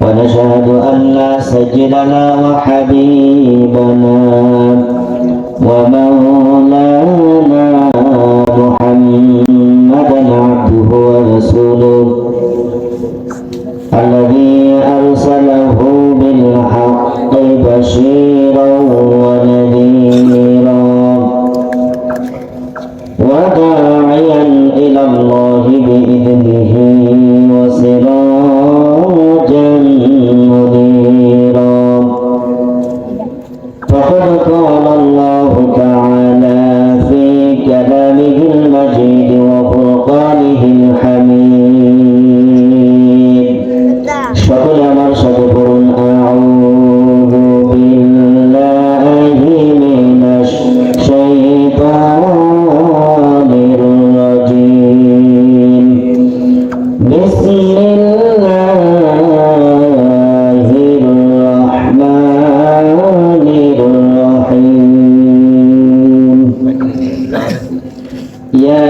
ونشهد أن سيدنا وحبيبنا ومولانا محمدا عبده ورسوله الذي أرسله بالحق بشيرا ونذيرا وداعيا إلى الله بإذنه وسراجا منيرا. فقد قال الله تعالى في كلامه المجيد وفرقانه الحميد. সকল আমার সাথে পড়ুন আউযু বিল্লাহি মিনাশ শাইতানির রাজিম। বিসমিল্লাহির রাহমানির রাহিম। ইয়া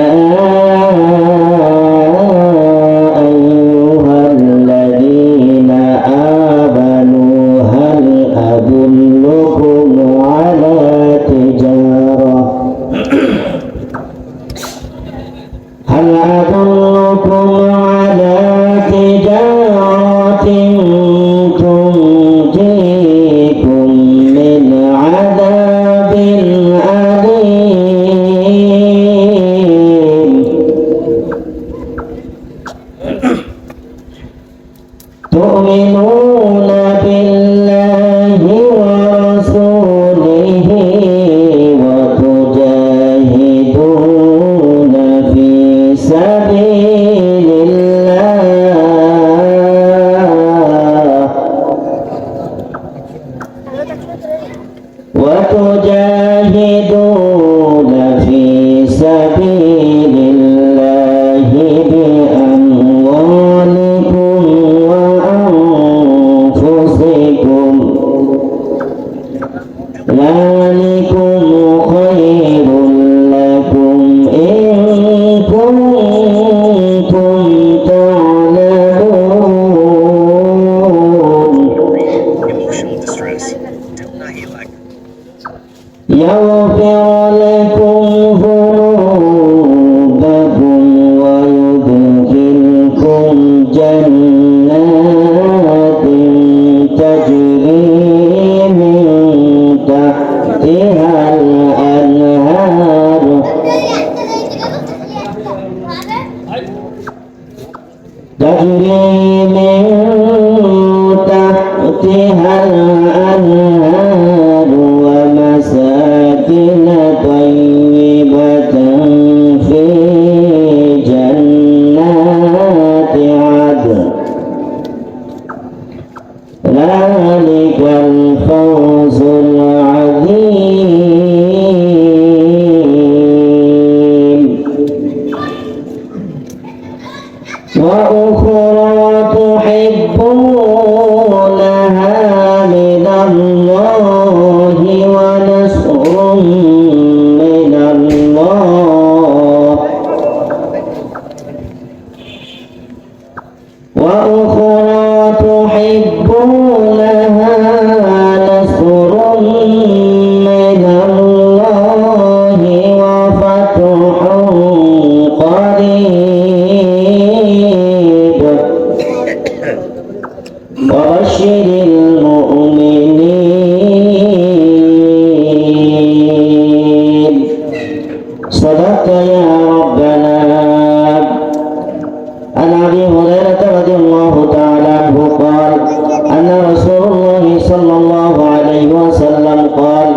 تؤمنون بالله ورسوله وتجاهدون في سبيل الله بأموالكم وأنفسكم ذلكم خير لكم إن كنتم تعلمون. يغفر لكم ذنوبكم ويدخلكم جنات تجري من تحتها الأنهار ومساكن طيبة في جنات عدن ذلك الفوز العظيم. وأخرى تحبونها من الله ونصر من الله وأخرى تحبونها نصر من الله وفتح قريب وبشر المؤمنين. صدقت يا ربنا. عن أبي هريرة رضي الله تعالى عنه قال أن رسول الله صلى الله عليه وسلم قال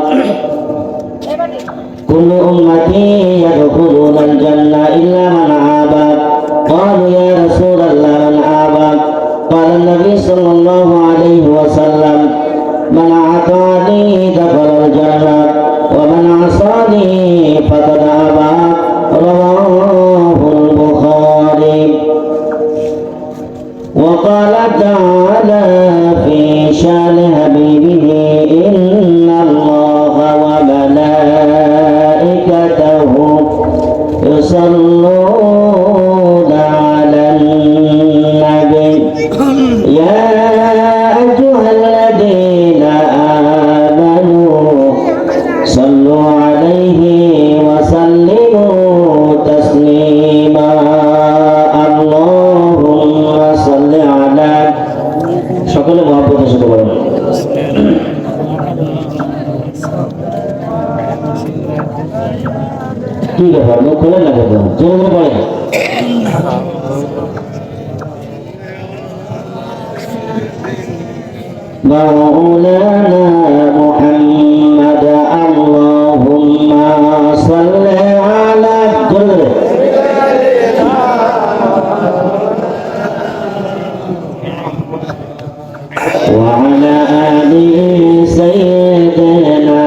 كل أمتي يدخلون الجنة إلا من عابى. قالوا يا رسول الله من عابى؟ قال النبي صلى الله عليه وسلم من أطاعني دخل الجنة ومن عصاني فقد أبى. رواه البخاري. وقال تعالى في شان حبيبه إن الله وملائكته يصلون على النبي يا أيها الذين آمنوا صلوا عليه وسلموا تسليما اللهم صل على সকলে মহব্বতের সাথে বলেন কি ব্যাপার মুখ খোলেন না কেন জোরে বলেন مولانا محمد اللهم صل على وعلى آل سيدنا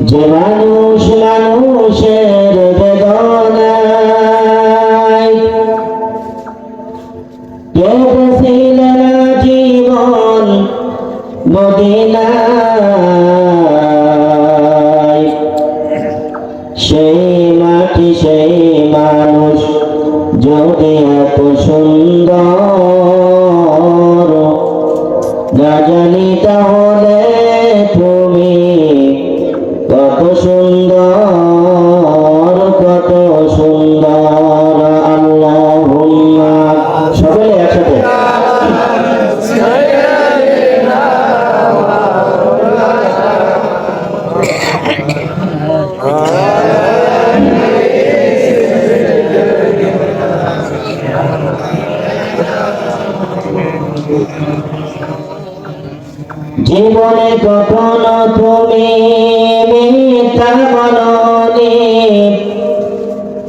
যে মানুষ মানুষের বেদনায় কেঁদেছিল না জীবন মদিনায় সেই মাটি সেই মানুষ যদি এত সুন্দর না জানি তাহলে তুমি কত সুন্দর কত সুন্দর আল্লাহুম্মা সকলে একসাথে জীবনে কখনো তুমি মিথ্যা বলনি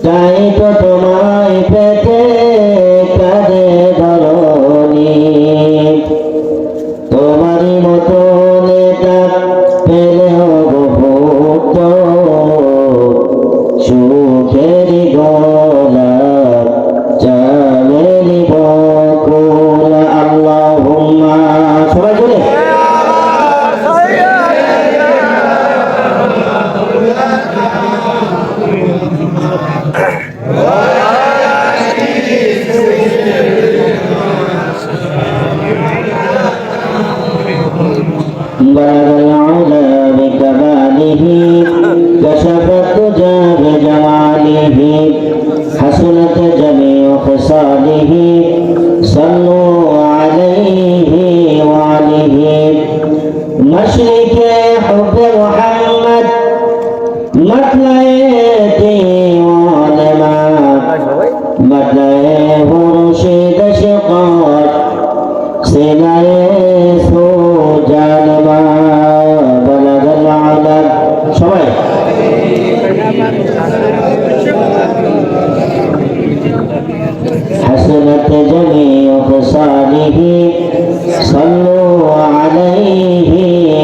তাই তো তোমায় পেতে কাঁদে ধরনি তোমারই মতো নেতা পেলেও বহুত সুখের গলা চালের বকুল আল্লাহুম্মা সবাই জুড়ে بلغ العلا بكماله كشف الدجى بجماله حسنت جميع خصاله صلوا عليه وعليه مشرق حب محمد مطلع ديوان ما مطلع مرشد شقاق سنائے سوجانما بلغ العلا সবাই حسنت جميع خصاله صلوا عليه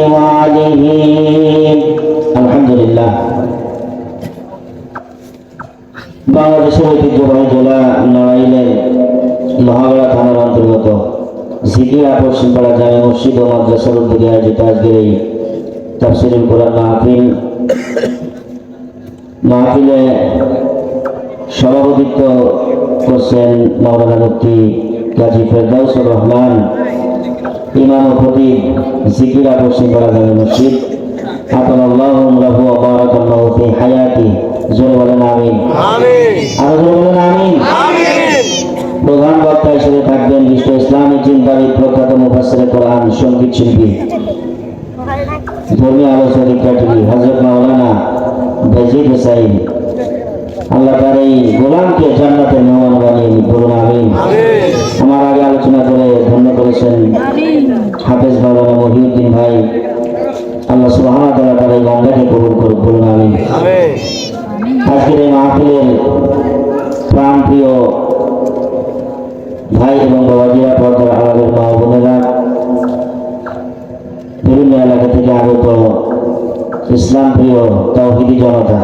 وعليه الحمد لله বাংলাদেশের ঐতিহ্যবাহী জেলা নড়াইলের মহাগড়া থানার অন্তর্গত জিকিরা পশ্চিমপাড়া জামে মসজিদ ও মাদ্রাসার উদ্যোগে আয়োজিত আজকের এই তাফসীরুল কোরআন মাহফিলে সভাপতিত্ব করছেন মাওলানা মুফতি কাজী ফেরদাউসুর রহমান ইমাম ও খতিব জিকিরা পশ্চিমপাড়া জামে মসজিদ আতাল্লাহু উমরাহু ওয়া বারাকাল্লাহু ফি হায়াতি জোরে বলেন আমিন আর জোরে বলেন আমিন প্রধান বক্তা হিসেবে থাকবেন বিশ্ব ইসলামী চিন্তাবিদ প্রখ্যাত মুফাসসিরে কোরআন সঙ্গীত শিল্পী ধর্মীয় আলোচনী ক্যাটাগরি হযরত মাওলানা বাজিদ হুসাইন আল্লাহ তার এই গোলামকে জান্নাতের মেহমান বানিয়ে বলুন আমিন আমার আগে আলোচনা করে ধন্য করেছেন হাফেজ মাওলানা মহিউদ্দিন ভাই আল্লাহ সুবহানাহু ওয়া তাআলা তার এই গঙ্গাকে কবুল করুন বলুন আমিন আজকের এই মাহফিলের প্রাণপ্রিয় ভাই এবং বাবাজিরা পর্দার আলাদের মা বোনেরা বিভিন্ন এলাকা থেকে আগত ইসলাম প্রিয় তাওহীদি জনতা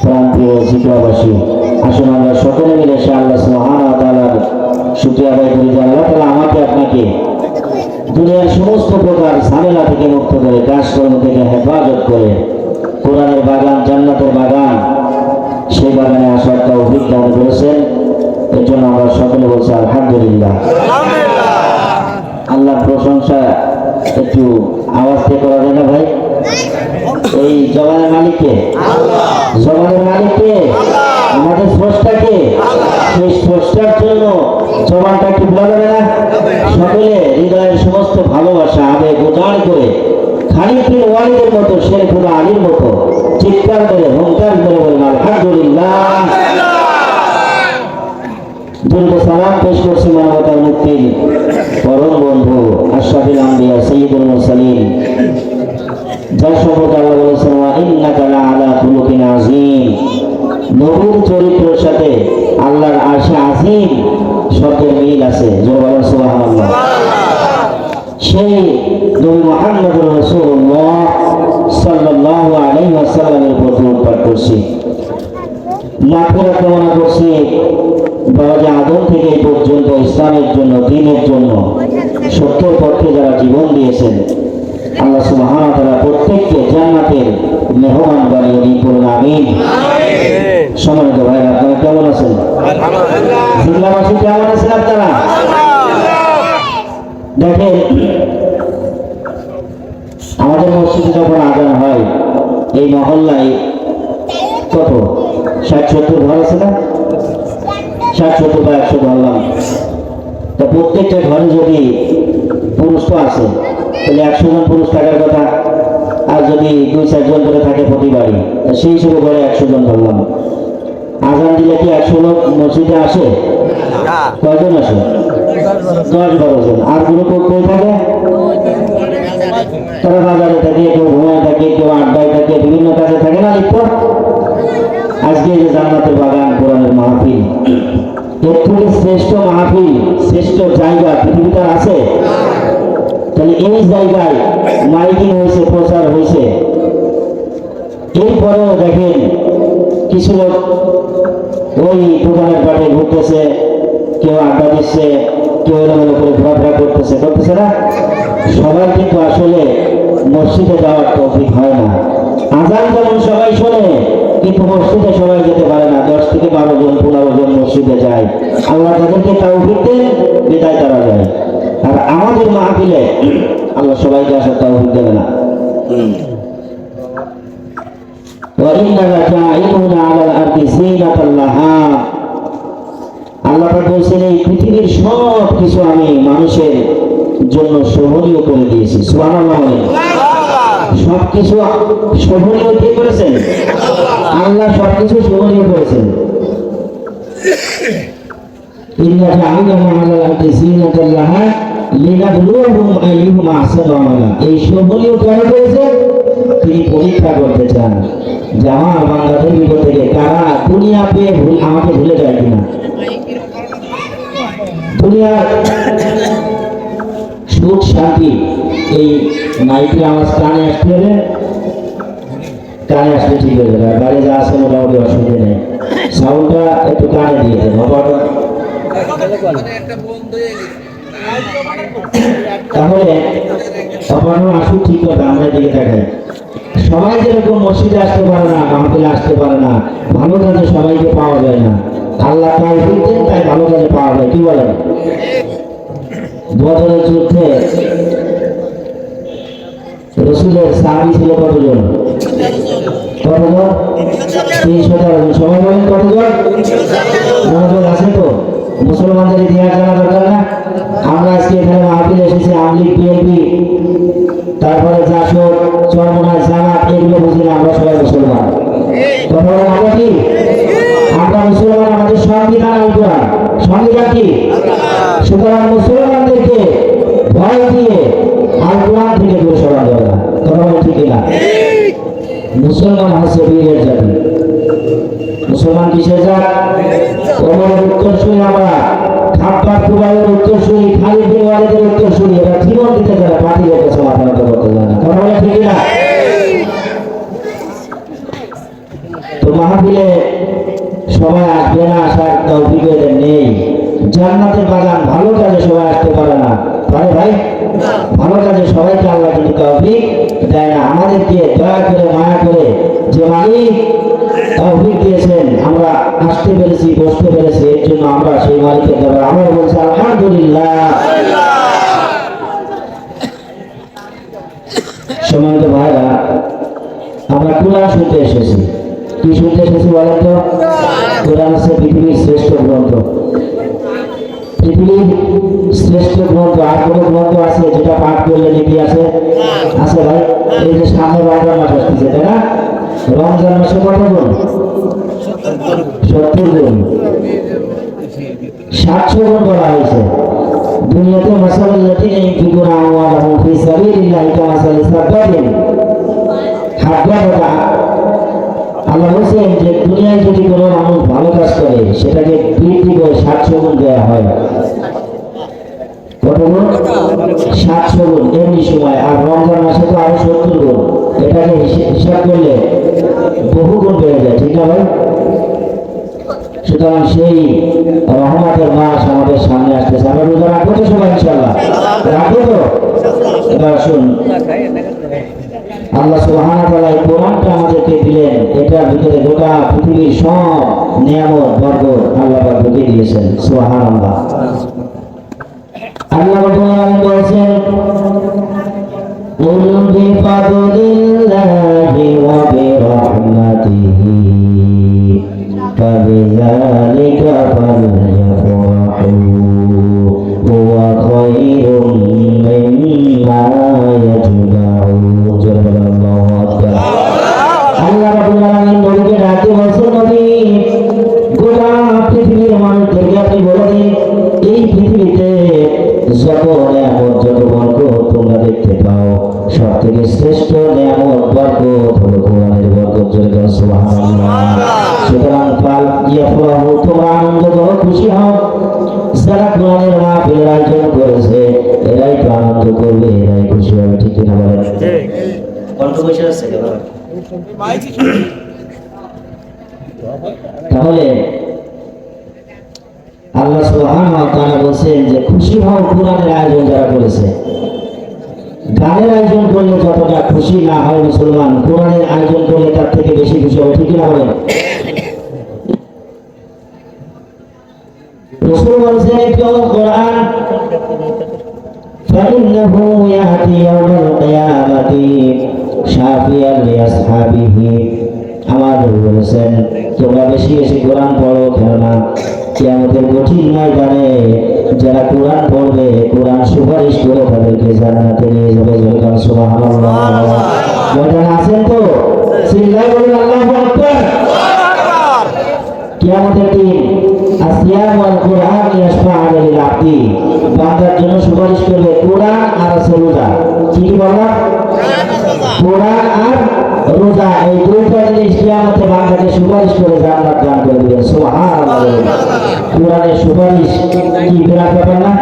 প্রাণপ্রিয় জিকিরাবাসী আসুন আমরা সকলে মিলে সে আল্লাহ সুবহানাহু ওয়া তাআলার শুকরিয়া আদায় করি যে আল্লাহ তাআলা আমাকে আপনাকে দুনিয়ার সমস্ত প্রকার ঝামেলা থেকে মুক্ত করে কাজকর্ম থেকে হেফাজত করে কোরআনের বাগান জান্নাতের বাগান সেই বাগানে আসার তৌফিক দান করেছেন। এর জন্য আমরা সকলে বলছি আলহামদুলিল্লাহ। আল্লাহর প্রশংসা একটু আওয়াজ দিয়ে করা যায় না ভাই? এই জবানের মালিককে, জবানের মালিককে, আমাদের স্রষ্টাকে, সেই স্রষ্টার জন্য জবানটা একটু বলা যাবে না? সকলে হৃদয়ের সমস্ত ভালোবাসা আবেগ উজাড় করে খালিদ ওয়ালিদের মতো শেরফুল আলীর মতো চিৎকার করে হুঙ্কার করে বলেন আলহামদুলিল্লাহ। দীর্ঘ সালাম পেশ করছি মানবতার মুক্তির পরম বন্ধু আশরাফুল আম্বিয়া সাইয়্যিদুল মুরসালিন, যার সম্পর্কে আল্লাহ বলেছেন ওয়া ইন্নাকা লাআলা খুলুকিন আযীম। নবীর চরিত্রের সাথে আল্লাহর আরশে আযীম শব্দের মিল আছে। জোরে বলেন সুবহানাল্লাহ। সেই নবী মুহাম্মদুর রাসূলুল্লাহ সাল্লাল্লাহু আলাইহি ওয়াসাল্লামের উপর দরুদ পাঠ করছি, মাগফিরাত কামনা করছি। বাবা আদম থেকে এই পর্যন্ত ইসলামের জন্য, দ্বীনের জন্য, সত্যের পক্ষে যারা জীবন দিয়েছেন, আল্লাহ সুবহানাহু ওয়া তাআলা প্রত্যেককে জান্নাতের মেহমান বানিয়ে দিন, পড়ুন আমিন। সম্মানিত ভাই, আপনারা কেমন আছেন? জিল্লাবাসী কেমন আছেন আপনারা? দেখেন, আমাদের মসজিদে যখন আজান হয়, এই মহল্লায় কত 60-70 ঘর আছে না? 60-70 বা 100 ধরলাম। তা প্রত্যেকটা ঘরে যদি পুরুষ তো আছে, তাহলে 100 জন পুরুষ থাকার কথা। আর যদি 2-4 জন করে থাকে প্রতি বাড়ি, সেই হিসেবে ঘরে 100 জন ধরলাম। আজান দিলে কি 100 লোক মসজিদে আসে? কয়জন আসে? 10-12 জন। আর গুলো কই থাকে? তারা বাজারে থাকে, কেউ ঘুমায় থাকে, কেউ আড্ডায় থাকে, বিভিন্ন কাজে থাকে না লিপ্ত। আজকে যে জান্নাতের বাগান, কোরআনের মাহফিল, এর থেকে শ্রেষ্ঠ মাহফিল, শ্রেষ্ঠ জায়গা পৃথিবীতে আছে? তাহলে এই জায়গায় মাইকিং হয়েছে, প্রচার হয়েছে, এরপরেও দেখেন কিছু লোক ওই দোকানের পাটে ঘুরতেছে, কেউ আড্ডা দিচ্ছে, কেউ এলোমেলো করে ঘোরাফেরা করতেছে না? সবাই কিন্তু আসলে মসজিদে যাওয়ার তৌফিক হয় না। আজান যেমন সবাই শোনে, কিন্তু মসজিদে সবাই যেতে পারে না। 10 থেকে 12 জন 15 জন মসজিদে যায়। আল্লাহ তাদেরকে তৌফিক দেন, বিদায় তারা যায়। আর আমাদের মাহফিলে আল্লাহ সবাইকে আসার তৌফিক দেবে না। আল্লাহ বলছেন এই পৃথিবীর সব কিছু আমি মানুষের জন্য শোভনীয় করে দিয়েছি। সুবহানাল্লাহ। সবকিছু শোভনীয় কে করেছেন? আল্লাহ সবকিছু শোভনীয় করেছেন। এই শোভনীয় কেন করেছেন? তিনি পরীক্ষা করতে চান যে আমার বান্দাদের বিপদ থেকে কারা দুনিয়া পেয়ে আমাকে ভুলে যায় কিনা। দুনিয়ার সুখ শান্তি এই মাইকের আওয়াজ কানে আসতে হবে, কানে আসলে ঠিক হয়ে যাবে। বাইরে যা আছে মোটামুটি অসুবিধা নেই, সাউন্ডটা একটু কানে দিয়ে দেবে। তাহলে অপারণ আসুক, ঠিক কথা, আমরা দিকে দেখাই। সবাই যেরকম মসজিদে আসতে পারে না, মাহফিলে আসতে পারে না, ভালো কাজে সবাইকে পাওয়া যায় না। আল্লাহ তৌফিক দেন, তাই ভালো কাজে পাওয়া যায়। কি বলেন? বদরের যুদ্ধে রাসূলের সাহাবী ছিল কতজন? 313 জন। সবাই বলেন কতজন? মনোযোগ আছে তো? মুসলমানদের ইতিহাস জানা দরকার না? আমরা আজকে এখানে মাহফিলে এসেছি, আমলিগ, বিএনপি, তারপরে জাসদ, চরমনায়, জামাত, এগুলো বুঝি না। আমরা সবাই মুসলমান। কথা বলেন, আমরা কি? আমরা মুসলমান। আমাদের সংবিধান আল কোরআন। সংবিধান কি? সুতরাং মুসলমানদেরকে ভয় দিয়ে আল কোরআন থেকে দূরে সরানো যাবে না। কথা বলেন ঠিক না? মুসলমান হচ্ছে বীরের জাতি। মুসলমান কিসের জাত? ওমরের উত্তরসূরি আমরা, খাব্বাব কুবাইয়ের উত্তরসূরি, খালিদ বিন ওয়ালিদের উত্তরসূরি। এরা জীবন দিতে যারা বাতিলের কাছে মাথা নত করতে যায় না। কথা বলেন ঠিক না? তো মাহফিলে সবাই আসবে না, আসার তৌফিক এদের নেই। জান্নাতের বাগান, ভালো কাজে সবাই আসতে পারে না। পারে ভাই? ভালো কাজে সবাইকে আল্লাহ কিন্তু তৌফিক দেয় না। আমাদেরকে দয়া করে, মায়া করে, যে মালিক তৌফিক দিয়েছেন, আমরা আসতে পেরেছি, বসতে পেরেছি, এর জন্য আমরা সেই মালিকের দরবারে আমরা বলছি আলহামদুলিল্লাহ। সম্মানিত ভাইরা, আমরা কোরআন শুনতে এসেছি। কি শুনতে এসেছি বলেন তো? কোরআন হচ্ছে পৃথিবীর শ্রেষ্ঠ গ্রন্থ। পৃথিবীর শ্রেষ্ঠ গ্রন্থ। আর কোনো গ্রন্থ আছে যেটা পাঠ করলে নেকি আছে? আছে ভাই? এই যে সামনে রমজান মাস আসতেছে, তাই না? রমজান মাসে কত গুণ? 70 গুণ, 700 গুণ বলা হয়েছে। দুনিয়াতে মাসালাল্লাতি ইনফিকুনা আমওয়ালাহুম ফি সাবিলিল্লাহি কামাসালি সাবাতিন হাব্বাতা। আল্লাহ বলেন যে দুনিয়ায় যদি কোনো মানুষ ভালো কাজ করে সেটাকে বৃদ্ধি করে 700 গুণ দেওয়া হয়। কত গুণ? 700 গুণ এমনি সময়। আর রমজান মাসে তো আরো 70 গুণ। এটাকে হিসাব করলে বহু গুণ বেড়ে যায়, ঠিক না ভাই? সুতরাং সেই রহমতের মাস আমাদের সামনে আসতেছে। আমরা রোজা রাখবো তো সবাই ইনশাআল্লাহ? রাখবো তো? এবার শুন, আল্লাহ সুবহানাহু ওয়া তাআলা এই কোরআনটা আমাদেরকে দিলেন, এটার ভিতরে গোটা পৃথিবীর সব নিয়ামত বরকত আল্লাহ পাক ঢুকিয়ে দিয়েছেন। সুবহানাল্লাহ। আল্লাহ রাব্বুল আলামিন বলেছেন, কুল বিফাদলিল্লাহি ওয়া বিরহমাতিহি ফাবিযালিকা ফালইফরাহু হুয়া খায়রুম মিম্মা ইয়াজমাউন। আল্লাহ রাব্বুল আলামিন নবীকে ডাকে বলেছেন, নবী গোটা পৃথিবীর মানুষদেরকে আপনি বলে দিন, এই পৃথিবীতে যত নিয়ামত, যত বরকত তোমরা দেখতে পাও, সব থেকে শ্রেষ্ঠ নিয়ামত বরকত হলো কোরআনের বরকত। জোরে বলো সুবহানাল্লাহ। সুতরাং ফাল ইয়াফরাহু, তোমরা আনন্দ করো, খুশি হও। যারা কোরআনের মাহফিলের আয়োজন করেছে এরাই তো আনন্দ করবে, এরাই খুশি হবে, ঠিক কিনা বলেন? কণ্ঠ বসে আছে। তাহলে আল্লাহ সুবহানাহু ওয়া তাআলা বলেন যে খুশি হও কোরআনের আয়োজন যারা করেছে। গানের আয়োজন করলে যতটা খুশি না হয় মুসলমান, কোরআনের আয়োজন করলে তার থেকে বেশি খুশি হবে, ঠিক না বলেন? রাসূল বলেছেন, ইকরাউল কোরআন ফাইন্নাহু ইয়াতি ইয়াওমাল কিয়ামাতি শাফিয়ান লিআসহাবিহি। আমাদের বলেছেন তোমরা বেশি বেশি কোরআন পড়ো, কেননা কিয়ামতের কঠিন ময়দানে যারা কোরআন পড়বে, কোরআন সুপারিশ করে তাদেরকে জান্নাতে নিয়ে যাবে। সুবহানাল্লাহ। ময়দানে আছেন তো? চিল্লায় বলুন আল্লাহু আকবার। কিয়ামতের দিন আসিয়াম ওয়াল কুরআন ইয়াশফা'আ লিল আবদি, বান্দার জন্য সুপারিশ করবে কোরআন আর রোজা। কি বললাম? কোরআন আর রোজা, এই দুইটা জিনিস কিয়ামতে বান্দাকে সুপারিশ করে জান্নাত দান করে দিবেন। সুবহানাল্লাহ। কোরআনের সুপারিশ কি বিরাট ব্যাপার না?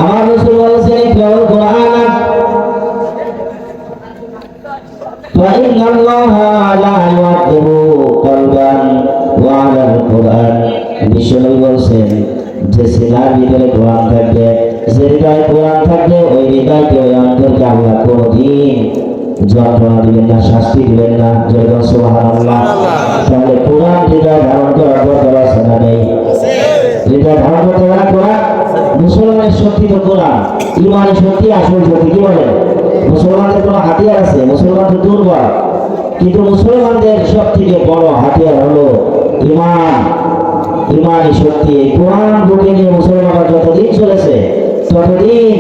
আমার রাসূল বলেছেন, ইকরাউল কোরআন فإن الله لا يعذب قلبا وعلى القرآن। বিশ্বনবী বলেছেন যে সিনার ভিতরে কোরআন থাকবে, যে হৃদয়ে কোরআন থাকবে, ওই হৃদয়কে, ওই অন্তরকে আল্লাহ কোনদিন যন্ত্রণা দিবেন না, শাস্তি দিবেন না। জয় সুবহানাল্লাহ। তাহলে কোরআন হৃদয় ধারণ করার দরকার আছে না নেই? হৃদয় ধারণ করতে পারে কোরআন। মুসলমানের শক্তি তো কোরআন, ইমানের শক্তি, আসল শক্তি। কি বলে? মুসলমানদের কোনো হাতিয়ার আছে? মুসলমান তো দুর্বল, কিন্তু মুসলমানদের সব থেকে বড় হাতিয়ার হলো ইমান, ইমানি শক্তি। এই কোরআন বুকে নিয়ে মুসলমানরা যতদিন চলেছে ততদিন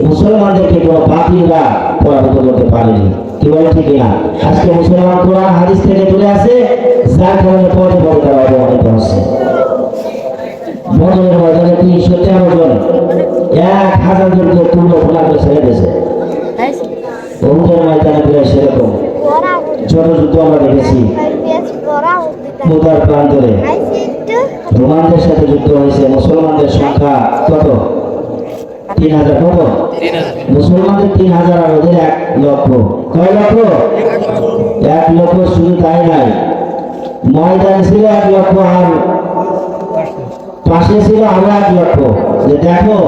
মুসলমানদেরকে কোনো বাতিলরা পরাভূত করতে পারেনি। কি বলে? ঠিক না? আজকে মুসলমান কোরআন হাদিস থেকে দূরে আছে, যার কারণে পরে পরে তারা অবমানিত হচ্ছে। বদরের ময়দানে 313 জন 1000 জনকে তুল্য খোলা করে ছেড়ে দিয়েছে। উহুদের ময়দানে প্রায় সেরকম জনযুদ্ধ আমরা দেখেছি। মুদার প্রান্তরে রোমানদের সাথে যুদ্ধ হয়েছে। মুসলমানদের সংখ্যা কত? 3000। কত? মুসলমানদের 3000 আর ওদের 1 লক্ষ। কয় লক্ষ? 1 লক্ষ। শুধু তাই নাই, ময়দানে ছিল 1 লক্ষ আর পাশে ছিল আরো 1 লক্ষ। যে দেখো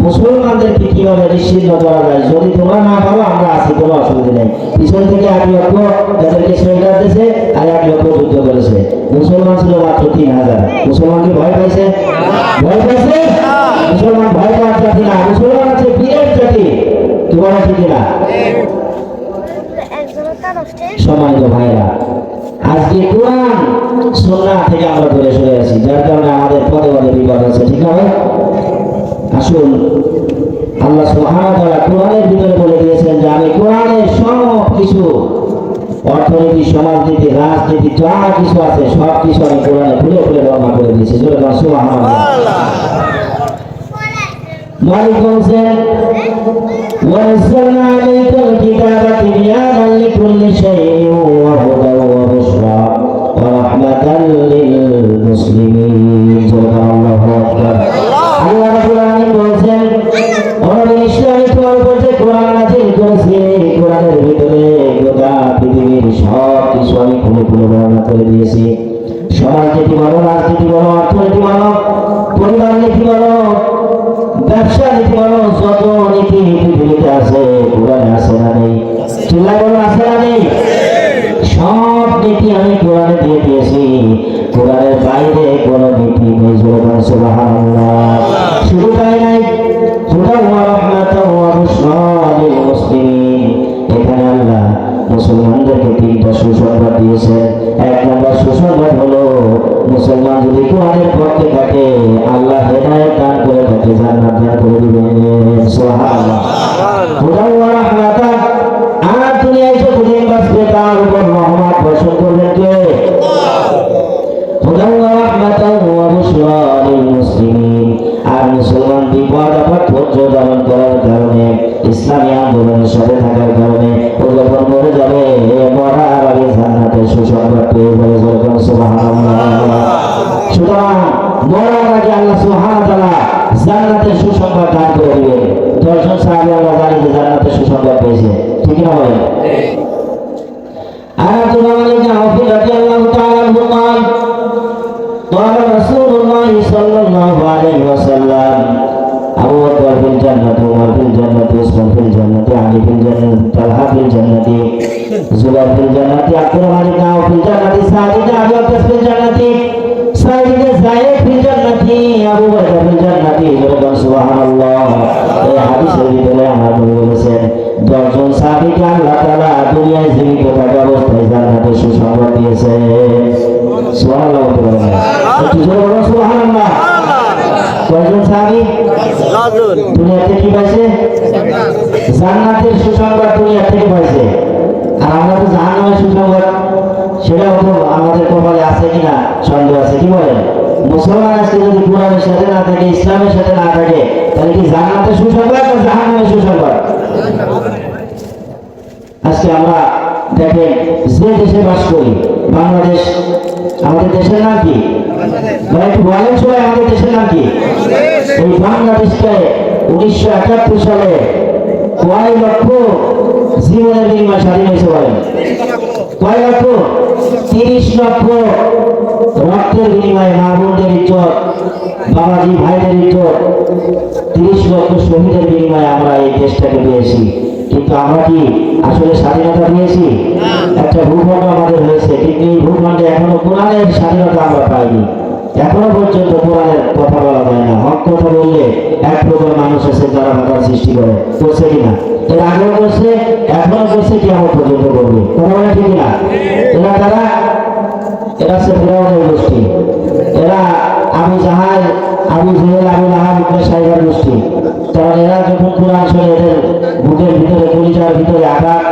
মুসলমানদেরকে কিভাবে নিশ্চিন্ন করা যায়। যদি তোমরা না পারো আমরা আছি, কোনো অসুবিধা নেই। পিছন থেকে 8 লক্ষ তাদেরকে সেন্টার দিয়েছে আর 1 লক্ষ যুদ্ধ করেছে। মুসলমান ছিল মাত্র 3000। মুসলমান কি ভয় পাইছে? ভয় পাইছে? মুসলমান ভয় পাওয়ার জাতি না, মুসলমান আছে বীরের জাতি। তোমার ঠিক না? সম্মানিত ভাইরা, আজকে কোরআন সুন্নাহ থেকে আমরা দূরে সরে আছি, যার কারণে আমাদের পদে পদে বিপদ আছে। ঠিক না ভাই? আসুন, আল্লাহ সুবহানাহু ওয়া তাআলা কোরআনের ভিতরে বলে দিয়েছেন যে আমি কোরআনের সব কিছু, অর্থনীতি, সমাজনীতি, রাজনীতি যা কিছু আছে সব কিছু আমি কোরআনে খুলে খুলে বর্ণনা করে দিয়েছি। সুবহানাল্লাহ। মালিক বলছেন ওয়ানজালনা আলাইকাল কিতাবা তিবয়ানান লিকুল্লি শাইইন ওয়া হুদান ওয়া বুশরা ওয়া রাহমাতান লিল মুসলিমিন। সুবহানাল্লাহু আকবার। আল্লাহ রাব্বুল আলামিন বলছেন আমি ইসলামী ধর্মের যে কোরআন নাযিল করেছি, কোরআনের ভিতরে গোটা পৃথিবীর সব কিছু আমি খুলে খুলে বর্ণনা করে দিয়েছি। সমাজনীতি বলো, রাজনীতি বলো, অর্থনীতি বলো, পরিবার নীতি বলো, ব্যবসা নীতি বলো, যত নীতি পৃথিবীতে আছে কোরআনে আছে না নেই? চিল্লায় বলো, আছে না নেই? সব নীতি আমি কোরআনে দিয়ে দিয়েছি। কোরআনের বাইরে কোনো নীতি নেই। সুবহানাল্লাহ। শুধু তাই নাই, হুদান ওয়া রাহমাতান ওয়া বুশরা লিল মুসলিমিন। এখানে আল্লাহ মুসলমানদেরকে 3টা সুসংবাদ দিয়েছেন। 1 নম্বর সুসংবাদ হলো মুসলমান যদি কোরআনের পথে থাকে আল্লাহ হেদায়েত দান করে তাকে জান্নাত দান করে দিবেন। সুবহানাল্লাহ। হুদান ওয়া রাহমাতান, আর দুনিয়ায় যতদিন বাঁচবে তার উপর রহমত বর্ষণ করবেন কে? হুদান ওয়া রাহমাতান ওয়া বুশরা লিল মুসলিমিন। আর মুসলমান বিপদ আপদ ধৈর্য ধারণ করার কারণে, ইসলামী আন্দোলনের সাথে থাকার কারণে ও যখন মরে যাবে মরার আগে জান্নাতের সুসংবাদ পেয়ে যাবে। সুবহানাল্লাহ। সুতরাং মরার আগে আল্লাহ সুবহানাহু ওয়া তাআলা জান্নাতের সুসংবাদ দান করে দিবেন। 10 জন সাহাবী আমরা জানি যে জান্নাতের সুসংবাদ পেয়েছে। ঠিক না বলেন? আনাস বিন মালিক রাদিয়াল্লাহু তাআলা আনহু قال رسول الله صلى الله عليه وسلم أبو بكر في الجنة، عمر في الجنة، عثمان في الجنة، علي في الجنة، طلحة في الجنة، زبير في الجنة، عبد الرحمن بن عوف في الجنة، سعد بن أبي وقاص في الجنة، سعيد بن زيد في الجنة، أبو بكر في الجنة। سبحان الله। এই হাদিসের ভিতরে আমার নবী বলেছেন 10 জন সাহাবীকে আল্লাহ তাআলা দুনিয়ায় জীবিত থাকা অবস্থায় জান্নাতের সুসংবাদ দিয়েছেন। সুবহানাল্লাহ। একটু জোরে বলো সুবহানাল্লাহ। কয়জন সাহাবী? 10 জন। দুনিয়াতে কি পাইছে? জান্নাতের সুসংবাদ দুনিয়া থেকে পাইছে। আর আমরা তো জাহান্নামের সুসংবাদ সেটাও তো আমাদের কপালে আছে কিনা সন্দেহ আছে। কি বলেন? মুসলমান আজকে যদি কোরআনের সাথে না থাকে, ইসলামের সাথে না থাকে, তাহলে কি জান্নাতের সুসংবাদ না জাহান্নামের সুসংবাদ? আজকে আমরা দেখেন যে দেশে বাস করি, বাংলাদেশ, আমাদের দেশের নাম কি? একটু বলেন সবাই, আমাদের দেশের নাম কি? এই বাংলাদেশকে 1971 সালে কয় লক্ষ জীবনের বিনিময়ে স্বাধীন হয়েছে বলেন? কয় লক্ষ? 30 লক্ষ রক্তের বিনিময়ে, মা বোনদের ইজ্জত, বাবাজি ভাইদের ইজ্জত, 30 লক্ষ শহীদের বিনিময়ে আমরা এই দেশটাকে পেয়েছি। কিন্তু আমরা কি আসলে স্বাধীনতা দিয়েছি? একটা ভূখণ্ড আমাদের হয়েছে, কিন্তু এই ভূখণ্ডে এখনো কোরআনের স্বাধীনতা আমরা পাইনি। এখনো পর্যন্ত কোরআনের কথা বলা যায় না। হক কথা বললে এক প্রকার মানুষ আছে যারা বাধার সৃষ্টি করে। করছে কিনা? এর আগেও করছে, এখনো করছে, কিয়ামত পর্যন্ত করবে। কথা বলে ঠিক না? এরা তারা, এরা হচ্ছে ফিরআউনের গোষ্ঠী, এরা আবু জাহাল, আবু জেহেল, আবু লাহাব, ইবনে সাইবার গোষ্ঠী। কারণ এরা যখন কোরআন শুনে এদের বুকের ভিতরে, কলিজার ভিতরে আঘাত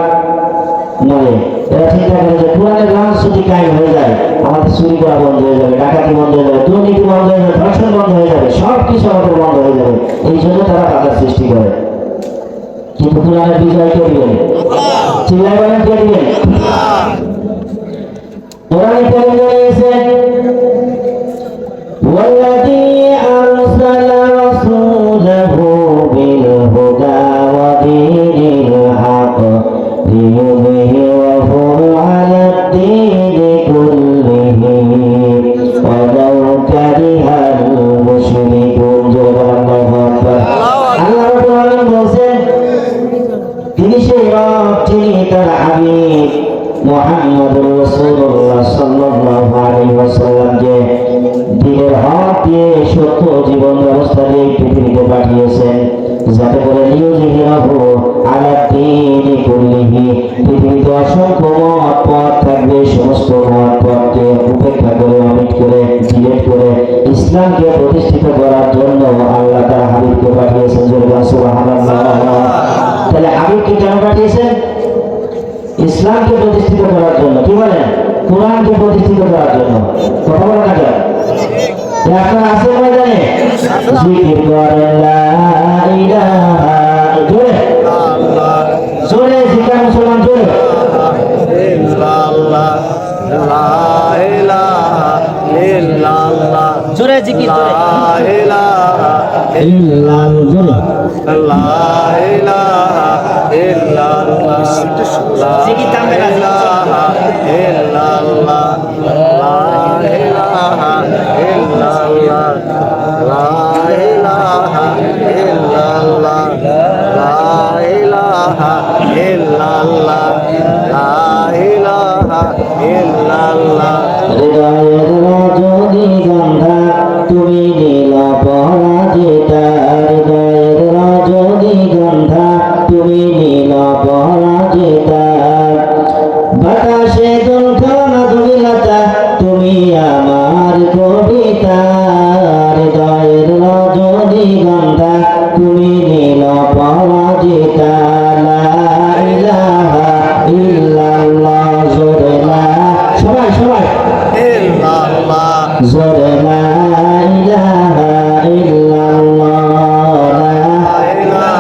নয়। এরা চিন্তা করে যে কোরআনের লাঞ্চ যদি কায়েম হয়ে যায়, আমাদের চুরি করা বন্ধ হয়ে যাবে, ডাকাতি বন্ধ হয়ে যাবে, দুর্নীতি বন্ধ হয়ে যাবে, ধর্ষণ বন্ধ হয়ে যাবে, সব কিছু আমাদের বন্ধ হয়ে যাবে। এই জন্য তারা বাধার সৃষ্টি করে। কিন্তু কোরআনের বিজয় কে দিবেন? চিল্লায় বলেন কে দিবেন? কোরআনে কারীম বলেছে ওয়াল্লাযী আরসালা রাসূলাহু বিল হুদা ওয়া দীনিল হক লিইয়ুযহিরাহু আলাদ দীনি কুল্লিহি ওয়ালাউ কারিহাল মুশরিকুন। আল্লাহু আকবার। ইসলামকে প্রতিষ্ঠিত করার জন্য আল্লাহ তার হাবিবকে পাঠিয়েছেন। সুবহানাল্লাহ। তাহলে হাবিবকে কেন পাঠিয়েছেন? ইসলামকে প্রতিষ্ঠিত করার জন্য। কি বলেন? কোরআনকে প্রতিষ্ঠিত করার জন্য। কথা বলা না কেন? আপনার আছে ময়দানে জিকির করেন লা ইলাহা, জোরে জোরে জিকির মুসলমান, জোরে ইল্লাল্লাহ লা ইলাহা ইল্লাল্লাহ, জোরে জিকির, জোরে লা ইলাহা ইল্লাল্লাহ, লা ইলাহা ইল্লাল্লাহ, জিকির থামবে না, লা ইলাহা ইল্লাল্লাহ, লা ইলাহা ইল্লাল্লাহ, লা ইলাহা ইল্লাল্লাহ, লা ইলাহা ইল্লাল্লাহ। হৃদয়ের রজনীগন্ধা তুমি নীল পরাজিতা, হৃদয়ের রজনীগন্ধা তুমি নীল পরাজিতা, বাতাসে দুলখানা দুবিলাতা তুমি আমার কবিতা, হৃদয়ের রজনীগন্ধা তুমি নীল পরাজিতা, লা ইলাহা ইল্লাল্লাহ, জোরে লা, সবাই সবাই ইল্লাল্লাহ জোরে লা ইলাহা ইল্লাল্লাহ, লা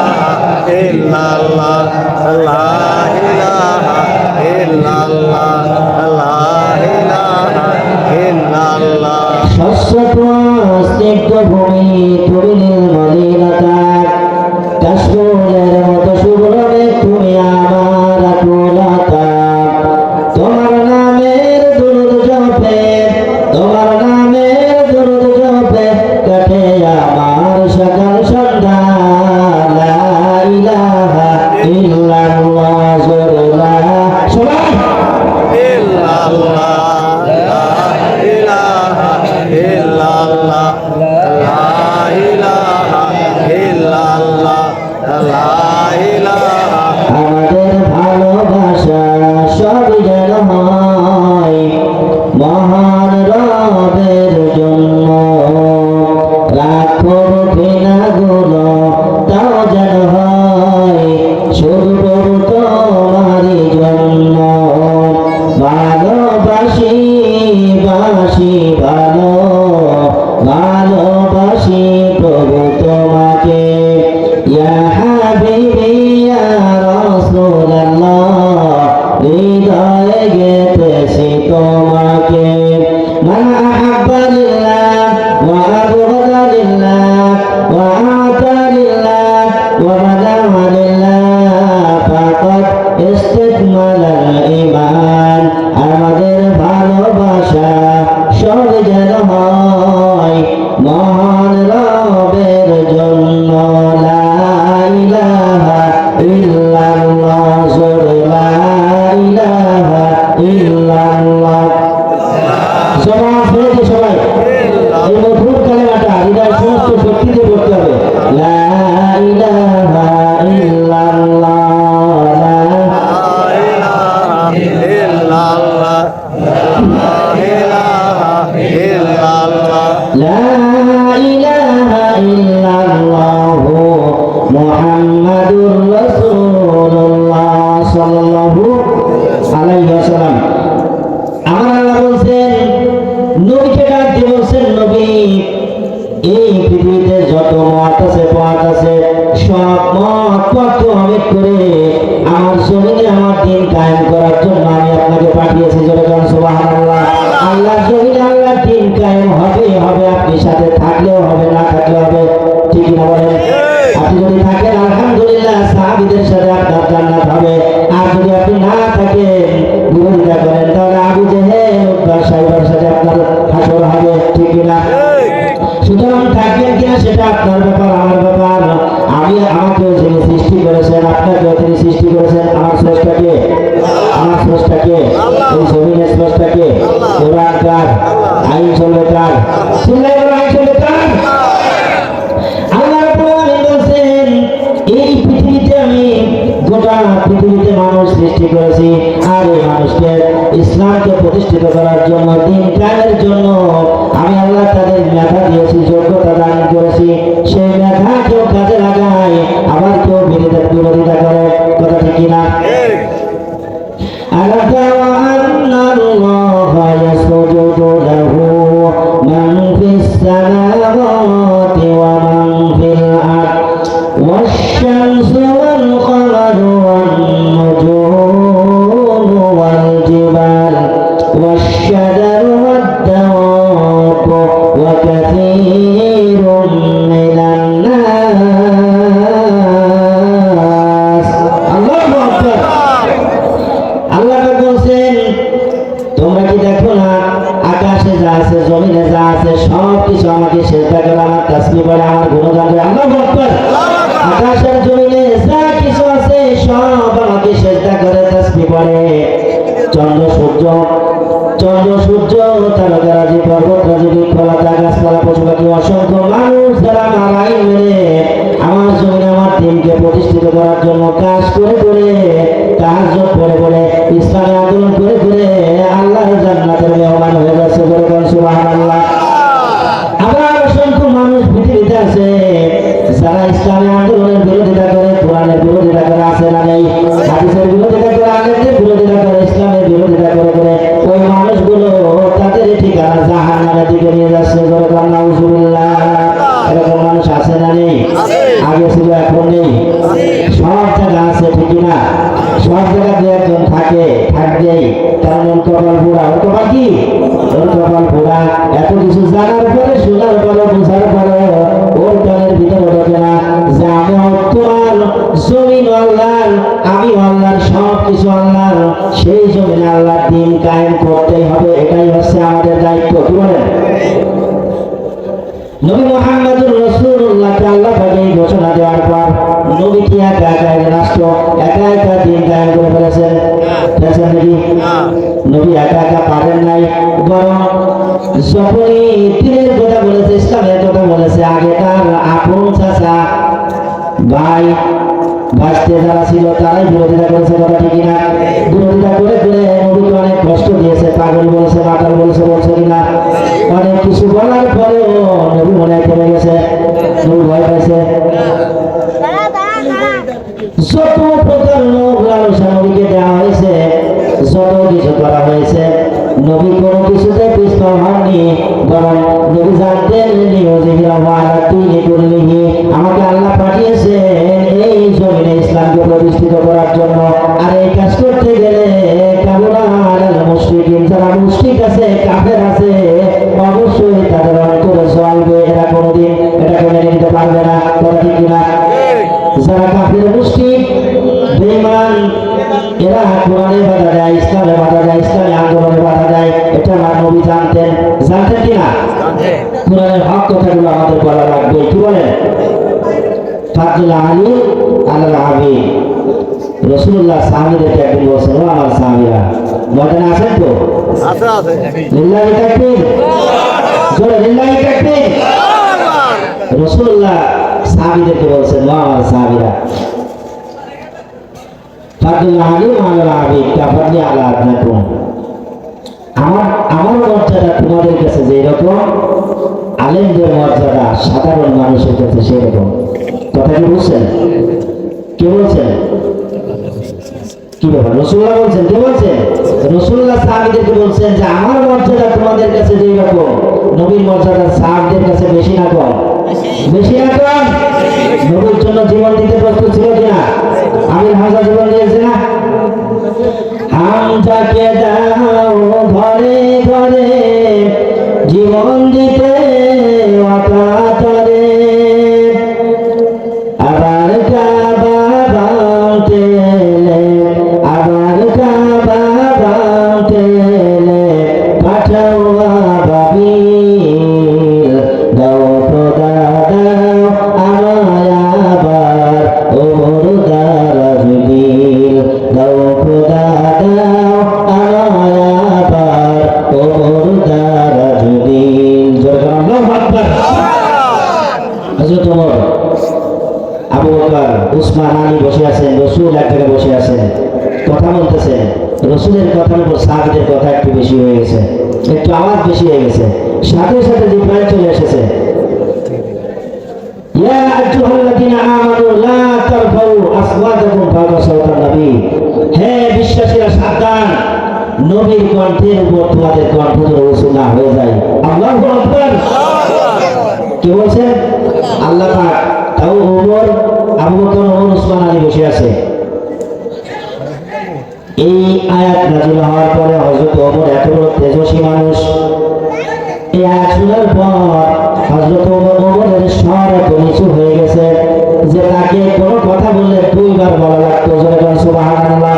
ইল্লাল্লাহ, লা ইলাহা ইল্লাল্লাহ, লা ইলাহা ইল্লাল্লাহ। শস্যত স্নিগ্ধ ভূমি তুমি নির্মলিনতা, কাশফুলের মতো শুভ্রবে তুমি আমার আকুলতা, তোমার নামের দুরূদ জপে, তোমার নামের দুরূদ জপে কাটে আমার সকাল সন্ধ্যা, লা ইলাহা ইল্লাল্লাহ, জোরে লা, সবাই ইল্লাল্লাহ, লা ইলাহা ইল্লাল্লাহ, লা ইলাহা ইল্লাল্লাহ, লা ইলাহা। আমাদের ভালোবাসা সব যেন হয় মহান রবের জন্য, রাখো ঘৃণাগুলো তাও যেন হয় শুধু তোমারই জন্য, ভালোবাসি বাসি ভালো, ভালোবাসি প্রভু তোমাকে, ইয়া হাবিবি ইয়া রাসূলুল্লাহ, হৃদয়ে গেঁথেছি তোমাকে, মান আহাব্বা লিল্লাহ ওয়া আবগাদা লিল্লাহ ওয়া আতা লিল্লাহ ওয়া বাদাআ লিল্লাহ ফাকাদ ইসতাকমালাল ঈমান। আমাদের ভালোবাসা সব যেন হয় মহান রবের জন্য, লা ইলাহা ইল্লাল্লাহ, জোরে লা ইলাহা ইল্লাল্লাহ। সবাই পড়েছি, সবাই এই মধুর কালেমাটা হৃদয়ের সমস্ত শক্তি দিয়ে পড়তে হবে, লা ইলাহা ইল্লাল্লাহ, লা লা ইলাহা ইল্লাল্লাহ মুহাম্মাদুর রাসূলুল্লাহ সাল্লাল্লাহু আলাইহি ওয়াসাল্লাম। আমার আল্লাহ বলছেন, নবীকে ডাক দিয়ে বলছেন, নবী এই পৃথিবীতে যত মত আছে পথ আছে সব মত পথ অনেক করে আমার জমিনে আমার দিন কায়েম করার জন্য আমি আপনাকে পাঠিয়েছি। জোরে বলুন সুবহানাল্লাহ। আল্লাহ জমিনে আল্লাহ দিন কায়েম হবে হবে, আপনি সাথে থাকলেও হবে না থাকলেও হবে, ঠিক না বলেন? আপনি যদি থাকেন আলহামদুলিল্লাহ সাহাবীদের সাথে আপনার জান্নাত হবে, আর যদি আপনি না থাকেন বিরোধিতা করেন তাহলে আবু জেহেল উতবা সাহেবের সাথে আপনার হাসর হবে, ঠিক না? সুতরাং থাকবেন কিনা সেটা আপনার ব্যাপার, আমার ব্যাপার। আমাকেও যিনি সৃষ্টি করেছেন আপনাকেও তিনি সৃষ্টি করেছেন, আমার স্রষ্টাকে, আমার স্রষ্টাকে, এই জমিনের স্রষ্টাকে। কোরআন কার, আইন চলবে কার? চিল্লাই বলো, আইন চলবে কার? আল্লাহ রাব্বুল আলামিন বলছেন, এই পৃথিবীতে আমি গোটা পৃথিবীতে মানুষ সৃষ্টি করেছি, আর এই মানুষকে ইসলামকে প্রতিষ্ঠিত করার জন্য, দিন কায়েমের জন্য আমি আল্লাহ তাদের মেধা দিয়েছি, কিছু আমাকে সেজদা করে, আমার তাসবিহ পড়ে, আমার গুণগান করে। আল্লাহু আকবার। আকাশের জমিনে যা কিছু আছে সব আমাকে সেজদা করে, তাসবিহ পড়ে। চন্দ্র সূর্য তারকারাজি, পর্বতরাজি, বৃক্ষলতা, গাছপালা, পশু পাখি, অসংখ্য মানুষ যারা আমার আইন মেনে আমার জমিনে আমার দিনকে প্রতিষ্ঠিত করার জন্য কাজ করে তাহাজ্জুদ পড়ে ইসলামী আন্দোলন করে আল্লাহর জান্নাতের মেহমান হয়ে যাচ্ছে। বলবেন সুবহানাল্লাহ। আবার অসংখ্য মানুষ পৃথিবীতে আছে যারা ইসলামী আন্দোলনের বিরোধিতা করে, কোরআনের বিরোধিতা করে, আছে না নেই? হাদিসের বিরোধিতা করে, আলেমদের বিরোধিতা করে, ইসলামের বিরোধিতা করে ওই মানুষগুলো তাদের ঠিকানা জাহান্নামের দিকে নিয়ে যাচ্ছে। বলবেন নাউজুবিল্লাহ। এরকম মানুষ আছে না নেই? আগে ছিল, এখন নেই। সব জায়গা আছে, ঠিক না? সব জায়গাতে একজন থাকবেই। তার মন কপাল পোড়া। ওর কপাল কি? ওর কপাল পোড়া। এত কিছু জানার পরে, শোনার পরে, বোঝার পরে ওর কানের ভিতরে ঢোকে না যে আমি তোমার জমিন আল্লাহর, আমি আল্লাহর, সব কিছু আল্লাহর। সেই জমিনে আল্লাহর দিন কায়েম করতেই হবে। এটাই হচ্ছে আমাদের দায়িত্ব। কি বলেন? নবী মুহাম্মদুর রাসূলুল্লাহকে আল্লাহ পাক এই ঘোষণা দেওয়ার পর নবী কি একা রাষ্ট্র, একা দিন কায়েম করে ফেলেছেন নাকি? নবী একা পারেন নাই, বরং যখনই দিনের কথা বলেছে, ইসলামের কথা বলেছে, আগে তার আপন চাচা, ভাই, ভাসতে যারা ছিল তারাই বিরোধিতা করেছে। কথা ঠিক না? বিরোধিতা করে নবীকে অনেক কষ্ট দিয়েছে, পাগল বলেছে, মাতাল বলছে কিনা? অনেক কিছু বলার পরেও নবী মনে পড়ে গেছে, নবী ভয় পাইছে। যত প্রকার লোক লালসা নবীকে দেওয়া হয়েছে, যত কিছু করা হয়েছে, নবী কোনো কিছুতে পিছপা হননি, বরং নবী জানতেন আমাকে আল্লাহ পাঠিয়েছেন এই জমিনে ইসলামকে প্রতিষ্ঠিত করার জন্য। আর এই কাজ করতে গেলে যারা মুশরিক আছে, কাফের আছে, অবশ্যই তাদের অন্তরে চলবে। এরা কোনোদিন এটা মেনে নিতে পারবে না। কথা ঠিক কিনা? যারা কাফের, মুশরিক, বেঈমান, এরা কোরআনে বাধা দেয়, ইসলামে বাধা দেয়, ইসলামী আন্দোলনে বাধা দেয়। এটা আমার নবী জানতেন কিনা? কোরআনের হক কথাগুলো আমাদের বলা লাগবে। কি বলেন? ফাদলুল আলী আলাল আবিদ। রাসূলুল্লাহ সাহাবীদেরকে একদিন বলছেন, ও আমার সাহাবীরা, ময়দানে আছেন তো? আছে। লিল্লাহি তাকবীর। জোরে লিল্লাহি তাকবীর। রাসূলুল্লাহ সাহাবীদেরকে বলছেন, ও আমার সাহাবীরা, ফাদলুল আলী আলাল আবিদ কাফাদলি আলা আদনাকুম। আমার মর্যাদা তোমাদের কাছে যেরকম, আলেমদের মর্যাদা সাধারণ মানুষের কাছে সেরকম। কথা কি বুঝছেন? কে বলছেন? কি ব্যাপার? রাসূলুল্লাহ বলছেন। কে বলছেন? রাসূলুল্লাহ সাহাবীদেরকে বলছেন যে আমার মর্যাদা তোমাদের কাছে যেরকম, নবীর মর্যাদা সাহাবীদের কাছে বেশি না কম? বেশি না কম? নবীর জন্য জীবন দিতে প্রস্তুত ছিল কিনা? আমির হামজা জীবন দিয়েছে না? হামজাকে দাও ঘরে ঘরে জীবন দিতে অকাতরে, আবার কাবা ভাঙতে এলে, আবার কাবা ভাঙতে এলে পাঠাও আবাবিল। দাও খোদা দাও আমায় আবার ওমর দারাজ দিল। দাও খোদা দাও আমায় আবার ওমর দারাজ দিল। জোরে আল্লাহু আকবার। হযরত ওমর, আবু বকর, উসমান, আলী বসে আছেন, রাসূল এক জায়গায় বসে আছেন, কথা বলতেছেন। রাসূলের কথার উপর সাহাবীদের কথা একটু বেশি হয়ে গেছে, একটু আওয়াজ বেশি হয়ে গেছে। সাথে সাথে জিবরাইল চলে এসেছে। ইয়া আইয়ুহাল্লাযীনা আমানু লা তারফাউ আসওয়াতাকুম ফাওকা সাওতান নবী। হে বিশ্বাসীরা, সাবধান, নবীর কণ্ঠের উপর তোমাদের কণ্ঠ উঁচু না হয়ে যায়। আল্লাহু আকবার। কে বলছেন? আল্লাহ পাক। তাও ওমর, আবু বকর, ওমর, উসমান, আলী বসে আছে। এই আয়াত নাযিল হওয়ার পরে হযরত ওমর এত বড় তেজস্বী মানুষ, এই আয়াত শোনার পর হযরত ওমরের স্বর এত নিচু হয়ে গেছে যে তাকে কোনো কথা বললে দুইবার বলা লাগতো। সুবহানাল্লাহ।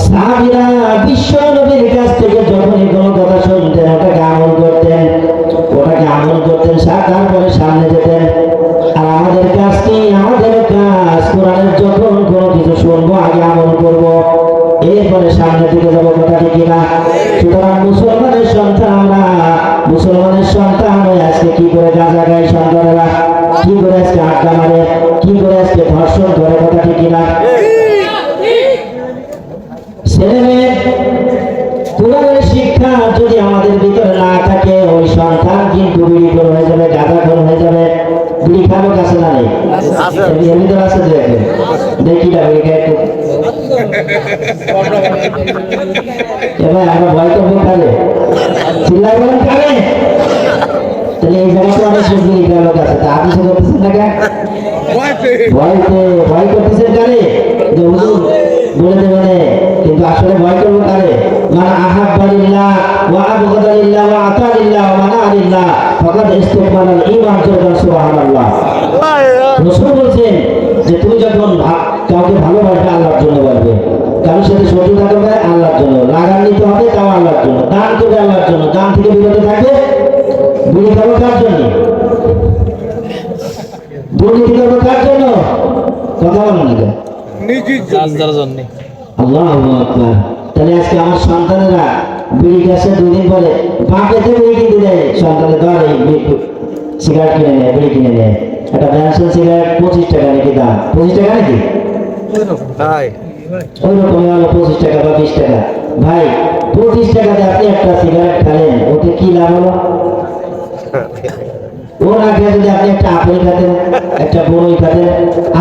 সাহাবীরা বিশ্ব নবীর কাছ থেকে যখনই কোনো কথা শুনতেন, ওটাকে আমল করতেন, ওটাকে আমল মুসলমানের সন্তান আমরা, মুসলমানের সন্তান হয়ে আজকে কি করে গাঁজা খায় সন্তানেরা, কি করে আজকে আড্ডা মারে, কি করে আজকে ধর্ষণ করে, কথা ঠিক কিনা? ছেলে মেয়ে কোরআনের শিক্ষা যদি আমাদের ভিতরে না থাকে, ওই সন্তান কিন্তু বিড়িখোর হয়ে যাবে, গাঁজাখোর হয়ে যাবে। বিড়ি খাবো কাছে না নেই, এর ভিতরে আছে যে দেখি না বিড়ি খাই একটু। এবার আমরা ভয় করবো কালে, চিল্লাই বলেন কালে। তাহলে এই জায়গাতে অনেক বিড়ি খাওয়ার লোক আছে, তা আপনি সে করতেছেন না কেন? ভয় করতেছেন কালে যে হুজুর বলে দেবে, কিন্তু আসলে ভয় করবো কারে? মান আহাব্বালিল্লাহ ওয়া আবগাদালিল্লাহ ওয়া আতালিল্লাহ ওয়া মানালিল্লাহ ফাকাদ ইসতাকমালাল ঈমান। সুবহানাল্লাহ। রাসূল বলেন যে তুমি যখন কাউকে ভালোবাসবে আল্লাহর জন্য বাসবে, কারোর সাথে শত্রুতা করবে আল্লাহর জন্য, লাগান নিতে হবে তাও আল্লাহর জন্য, দান করবে আল্লাহর জন্য, দান থেকে বিরত থাকবে। বিড়ি খাবো কার জন্য? দুর্নীতি করবো কার জন্য? কথা বলেন না কেন? নিজের জন্য। আল্লাহু আকবার। তাহলে আজকে আমার সন্তানেরা বিড়ি খাচ্ছে, 2 দিন পরে বাপেতে বিড়ি কিনতে দেয়, সন্তানের ধরে সিগারেট কিনে নেয়, বিড়ি কিনে নেয়। একটা ব্যানসন সিগারেট 25 টাকা নাকি দাম, 25 টাকা নাকি? তাই ওই রকম হলো 25 টাকা বা 20 টাকা। ভাই 25 টাকাতে আপনি একটা সিগারেট খালেন, ওতে কি লাভ হলো? ও না খেয়ে যদি আপনি একটা আপেল খাতেন, একটা বড়ই খাতেন,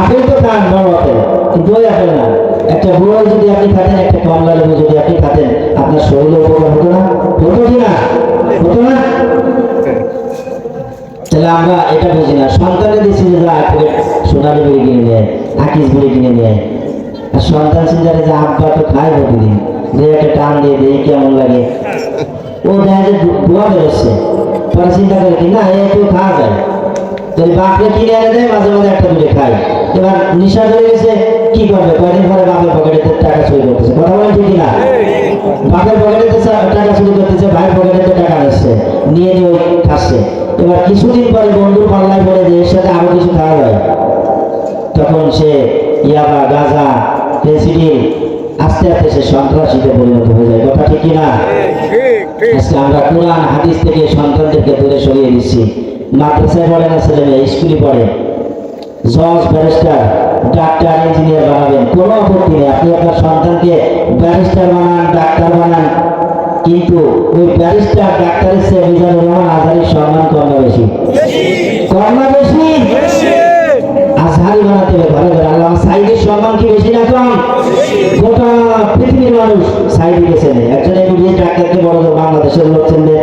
আপেল তো খান বড় আপেল, কিন্তু ওই আপেল না, একটা বড়ই যদি আপনি খাতেন, একটা কমলা লেবু যদি আপনি খাতেন, আপনার শরীরে উপকার হতো না? হতো কি না? হতো না? তাহলে আমরা এটা বুঝি না। সন্তানকে দিচ্ছি যে যা সোনালি বিড়ি কিনে নেয়, আকিস বিড়ি কিনে নেয়, আর সন্তান চিন্তারে যে আব্বা তো খায় প্রতিদিন, যে একটা টান দিয়ে দেয় কেমন লাগে, ও দেখা যায় ধোয়া বেরোচ্ছে, পরে চিন্তা করে কি না একটু খাওয়া যায়, যদি বাপরে কিনে এনে দেয় মাঝে মাঝে একটা দুটো খায়। এবার নিশা ধরে গেছে, কি করবে? কয়দিন পরে বাপের পকেটে টাকা চুরি করতেছে, কথা বলেন ঠিক না? বাপের পকেটে টাকা চুরি করতেছে, ভাইয়ের পকেটে টাকা নিচ্ছে, নিয়ে নিয়ে খাচ্ছে। এবার কিছুদিন পরে বন্ধুর পাল্লায় পড়ে যে এর সাথে আরো কিছু খাওয়া যায়, তখন সে ইয়াবা, গাঁজা, ফেন্সিডিল, আস্তে আস্তে সে সন্ত্রাসীতে পরিণত হয়ে যায়, কথা ঠিক কিনা? আজকে আমরা কোরআন হাদিস থেকে সন্তানদেরকে দূরে সরিয়ে দিচ্ছি। মাদ্রাসায় পড়ে না ছেলে মেয়ে, স্কুলে পড়ে, জজ, ব্যারিস্টার, ডাক্তার, ইঞ্জিনিয়ার বানাবেন, কোনো আপত্তি নেই। আপনি আপনার সন্তানকে ব্যারিস্টার বানান, ডাক্তার বানান, কিন্তু ওই ব্যারিস্টার ডাক্তারের চেয়ে মিজানুর রহমান আজহারির সম্মান কম না বেশি? কম না বেশি? আজহারি বানাতে হবে ঘরে ঘরে। আল্লাহ সাইদের সম্মান কি বেশি না কম? গোটা পৃথিবীর মানুষ সাইদি বেছে নেয়। একজন এমবিবিএস ডাক্তারকে বড় বাংলাদেশের লোক চেনবে,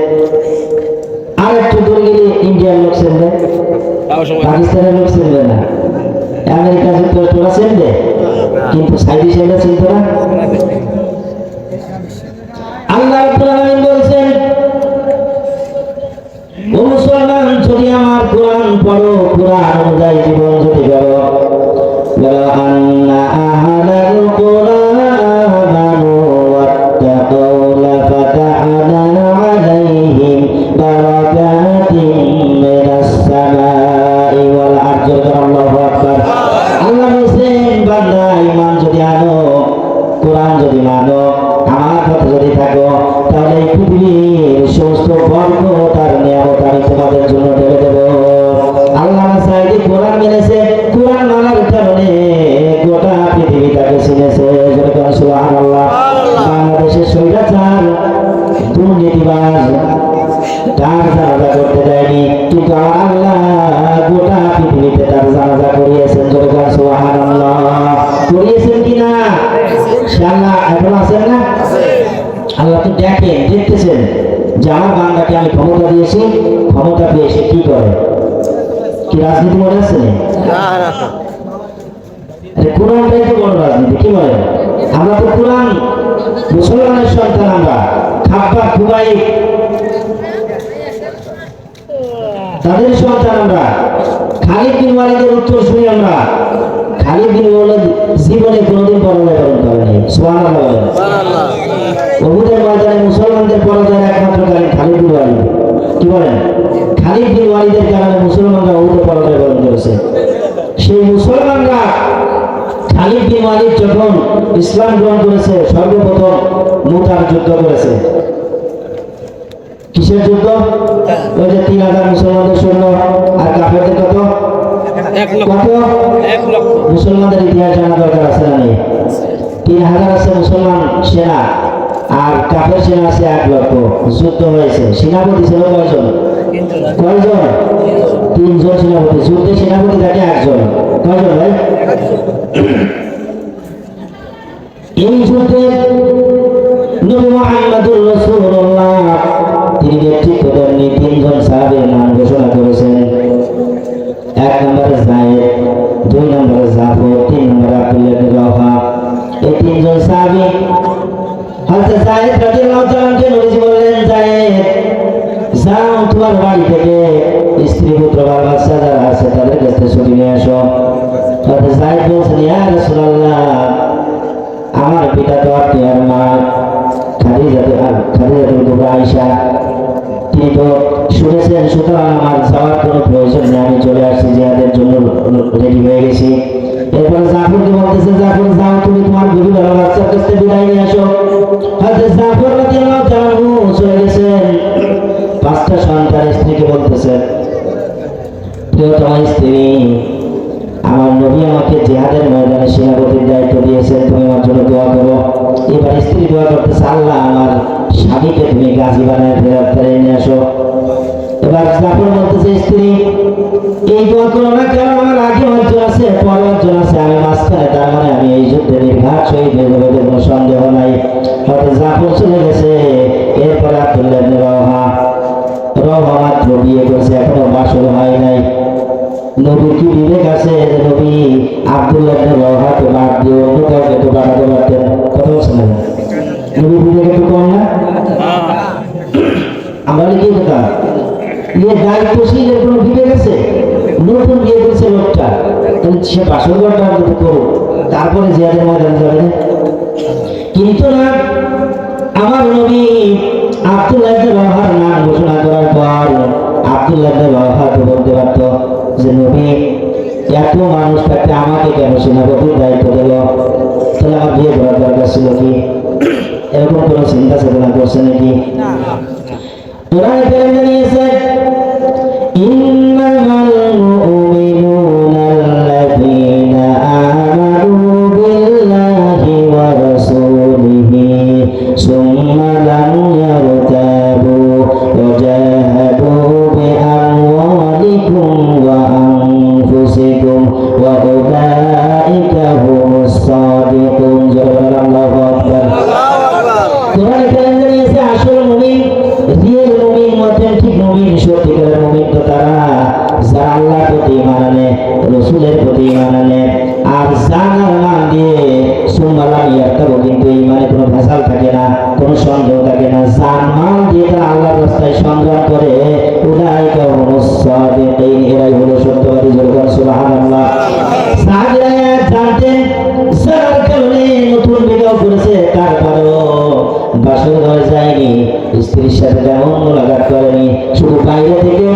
আর একটু দূরে গেলে ইন্ডিয়ার লোক চেনবে, পাকিস্তানের লোক চেনবে না, আমেরিকা যুক্তরাষ্ট্র চেনবে, কিন্তু সাইদি সাহেবরা চিনত না। আল্লাহ রাব্বুল আলামিন বলেছেন, ও মুসলমান, যদি আমার কোরআন পড়ো, কোরআন অনুযায়ী জীবন যদি করো, লাউ আন্না আহলাল কুরআনানু ওয়াত্তাকাউ লাফাতাহনা আলাইহিম বারাকাতিম মিনাস সামাই ওয়াল আরদি। আল্লাহু আকবার। আল্লাহ বলেন, বান্দা ঈমান যদি আনো, কোরআন যদি মানো, আমার পথে যদি থাকো, তাহলে এই পৃথিবীর সমস্ত বরকত আর নিয়ামত আমি তোমাদের জন্য ঢেলে দেব। আল্লাহ সাইদি কোরআন মেনেছে, কোরআন মানার কারণে গোটা পৃথিবী তাকে চিনেছে। সুবহানাল্লাহ। বাংলাদেশের স্বৈরাচার, দুর্নীতিবাজ তার জানাজা করতে দেয়নি, কিন্তু আমার আল্লাহ গোটা পৃথিবীতে তার জানাজা করিয়েছেন। সুবহানাল্লাহ। করিয়েছেন কিনা? সে আল্লাহ এখন আছেন না? আল্লাহ তো দেখেন, দেখতেছেন যে আমার বান্দাকে আমি ক্ষমতা দিয়েছি, ক্ষমতা পেয়ে সে কি করে? কি রাজনীতি মনে আছে? কোরআনটাই তো বড় রাজনীতি, কি বলে? আমরা তো কোরআন, মুসলমানের সন্তান, আমরা খাব্বা, খুবাই, তাদের সন্তান আমরা। খালিদ বিন ওয়ালিদের উত্তর শুনি আমরা। খালিদ বিন ওয়ালিদ জীবনে কোনোদিন পরাজয় বরণ করেনি। সুবহানাল্লাহ। উহুদের ময়দানে মুসলমানদের পরাজয়ের একমাত্র কারণ খালিদ বিন ওয়ালিদ। কি বলেন? খালিদ বিন ওয়ালিদের কারণে মুসলমানরা উহুদে পরাজয় বরণ করেছে। সেই মুসলমানরা খালিদ বিন ওয়ালিদ যখন ইসলাম গ্রহণ করেছে, সর্বপ্রথম মুতার যুদ্ধ করেছে। কিসের যুদ্ধ? ওই যে 3000 মুসলমানদের সৈন্য আর কাফেরদের কত? 1 লক্ষ কত? 1 লক্ষ মুসলমানদের ইতিহাস জানা দরকার আছে না নেই? 3000 আছে মুসলমান সেনা আর কাফের সেনা আছে 1 লক্ষ। যুদ্ধ হয়েছে, সেনাপতি ছিল কয়জন? কয়জন? 3 জন সেনাপতি। যুদ্ধে সেনাপতি থাকে 1 জন। কয়জন ভাই? এই যুদ্ধে নবী মুহাম্মদুর রাসূলুল্লাহ তিনি নেতৃত্ব দেননি। 3 জন সাহাবীর নাম ঘোষণা করেছেন। 1 নম্বরে যায়েদ, 2 নম্বরে জাফর, 3 নম্বরে আব্দুল্লাহ ইবনে রাওহা। এই 3 জন সাহাবী হযরত যায়েদ রাদিয়াল্লাহু তাআলা কে নবীজি বললেন, যায়েদ যাও তোমার বাড়ি থেকে স্ত্রী পুত্র বাচ্চা যারা আছে তাদের কাছে ছুটি নিয়ে আসো। হযরত যায়েদ বলছেন, ইয়া রাসূলুল্লাহ আমার পিতা তো আপনি আর মা খাদিজাতুল কুবরা আয়েশা তিনি তো শুনেছেন, সুতরাং আমার যাওয়ার কোনো প্রয়োজন নেই, আমি চলে আসছি জিহাদের জন্য রেডি হয়ে গেছি। এরপর জাফরকে বলতেছে, জাফর যাও তুমি তোমার বিবি আর বাচ্চার কাছ থেকে বিদায় নিয়ে আসো। হযরত জাফর রাদিয়াল্লাহু তাআলা চলে গেছেন। 5টা সন্তান স্ত্রীকে বলতেছে, প্রিয়তমা স্ত্রী আমার নবী আমাকে জিহাদের ময়দানে সেনাপতির দায়িত্ব দিয়েছেন, তুমি আমার জন্য দোয়া করো। এবার স্ত্রী দোয়া করতেছে, আল্লাহ আমার স্বামীকে তুমি গাজী বানায় ফেরত নিয়ে আসো। এবার জাফর বলতেছে, স্ত্রী এই দোয়া করো না, কারণ আমার আগে অর্জন আছে পরে অর্জন আছে, আমি মাঝখানে, তার মানে আমি এই যুদ্ধে নির্ঘাত শহীদ হয়ে যাবো, কোনো সন্দেহ নাই। হয়তো জাফর চলে গেছে। এরপরে আব্দুল্লাহ ইবনে রাওহা মাত্র বিয়ে করছে, এখনো বাসর হয় নাই। নবীর কি বিবেক আছে যে নবী আব্দুল্লাহ ইবনে রাওহাকে বাদ দিয়ে অন্য কাউকে তো বাড়াতে পারতেন? কথা বলছেন না? নবীর বিবেক একটু কম না? আমরা কি কথা ইয়ে দায়িত্বশীলের কোনো বিবেক আছে? নতুন বিয়ে করেছে লোকটা, সে বাসর ঘরটা অন্তত করুক, তারপরে জিহাদের ময়দানে যাবে। কিন্তু না, আমার নবী আব্দুল্লাহ ইবনে রাওহার নাম ঘোষণা করার পর আব্দুল্লাহ ইবনে রাওহা তো বলতে পারত যে নবী এত মানুষ থাকতে আমাকে কেন সেনাপতির দায়িত্ব দিল, তাহলে আমার বিয়ে করার দরকার ছিল কি? এরকম কোনো চিন্তা চেতনা করছে নাকি? কোরআনে কারীম জানিয়েছে, ইন্নামাল মুমিনুনা আল্লাযীনা আমানু বিল্লাহি ওয়া রাসূলিহি সুম্মা লাম ইয়ারতাবু ওয়া জাহাদু বিআমওয়ালিকুম ওয়া আনফুসিকুম ওয়া উলাইকা হুমুস সাদিকুন। আল্লাহু আকবার। কোরআনে কারীম জানিয়েছে, আসল মুমিন, রিয়েল মুমিন, অথেন্টিক মুমিন, সত্যিকারের মুমিন তো তারা যারা আল্লাহর প্রতি ঈমান আনে, রাসূলের প্রতি ঈমান আনে, আর জানার মান দিয়ে সুম্মালাম ইয়ারতাবু, কিন্তু ঈমানে কোনো ভেজাল থাকে না, কোনো সন্দেহ থাকে না, জান মাল দিয়ে তারা আল্লাহর রাস্তায় সংগ্রাম করে, উলাইকা হুমুস সাদিকুন, এরাই হলো সত্যবাদী। জোরে সুবহানাল্লাহ। সাহাবীরা জানতেন যার কারণে নতুন বিবাহ করেছে তারপরও বাসর ঘরে যায়নি, স্ত্রীর সাথে তেমন মোলাকাত করেনি, শুধু বাইরে থেকে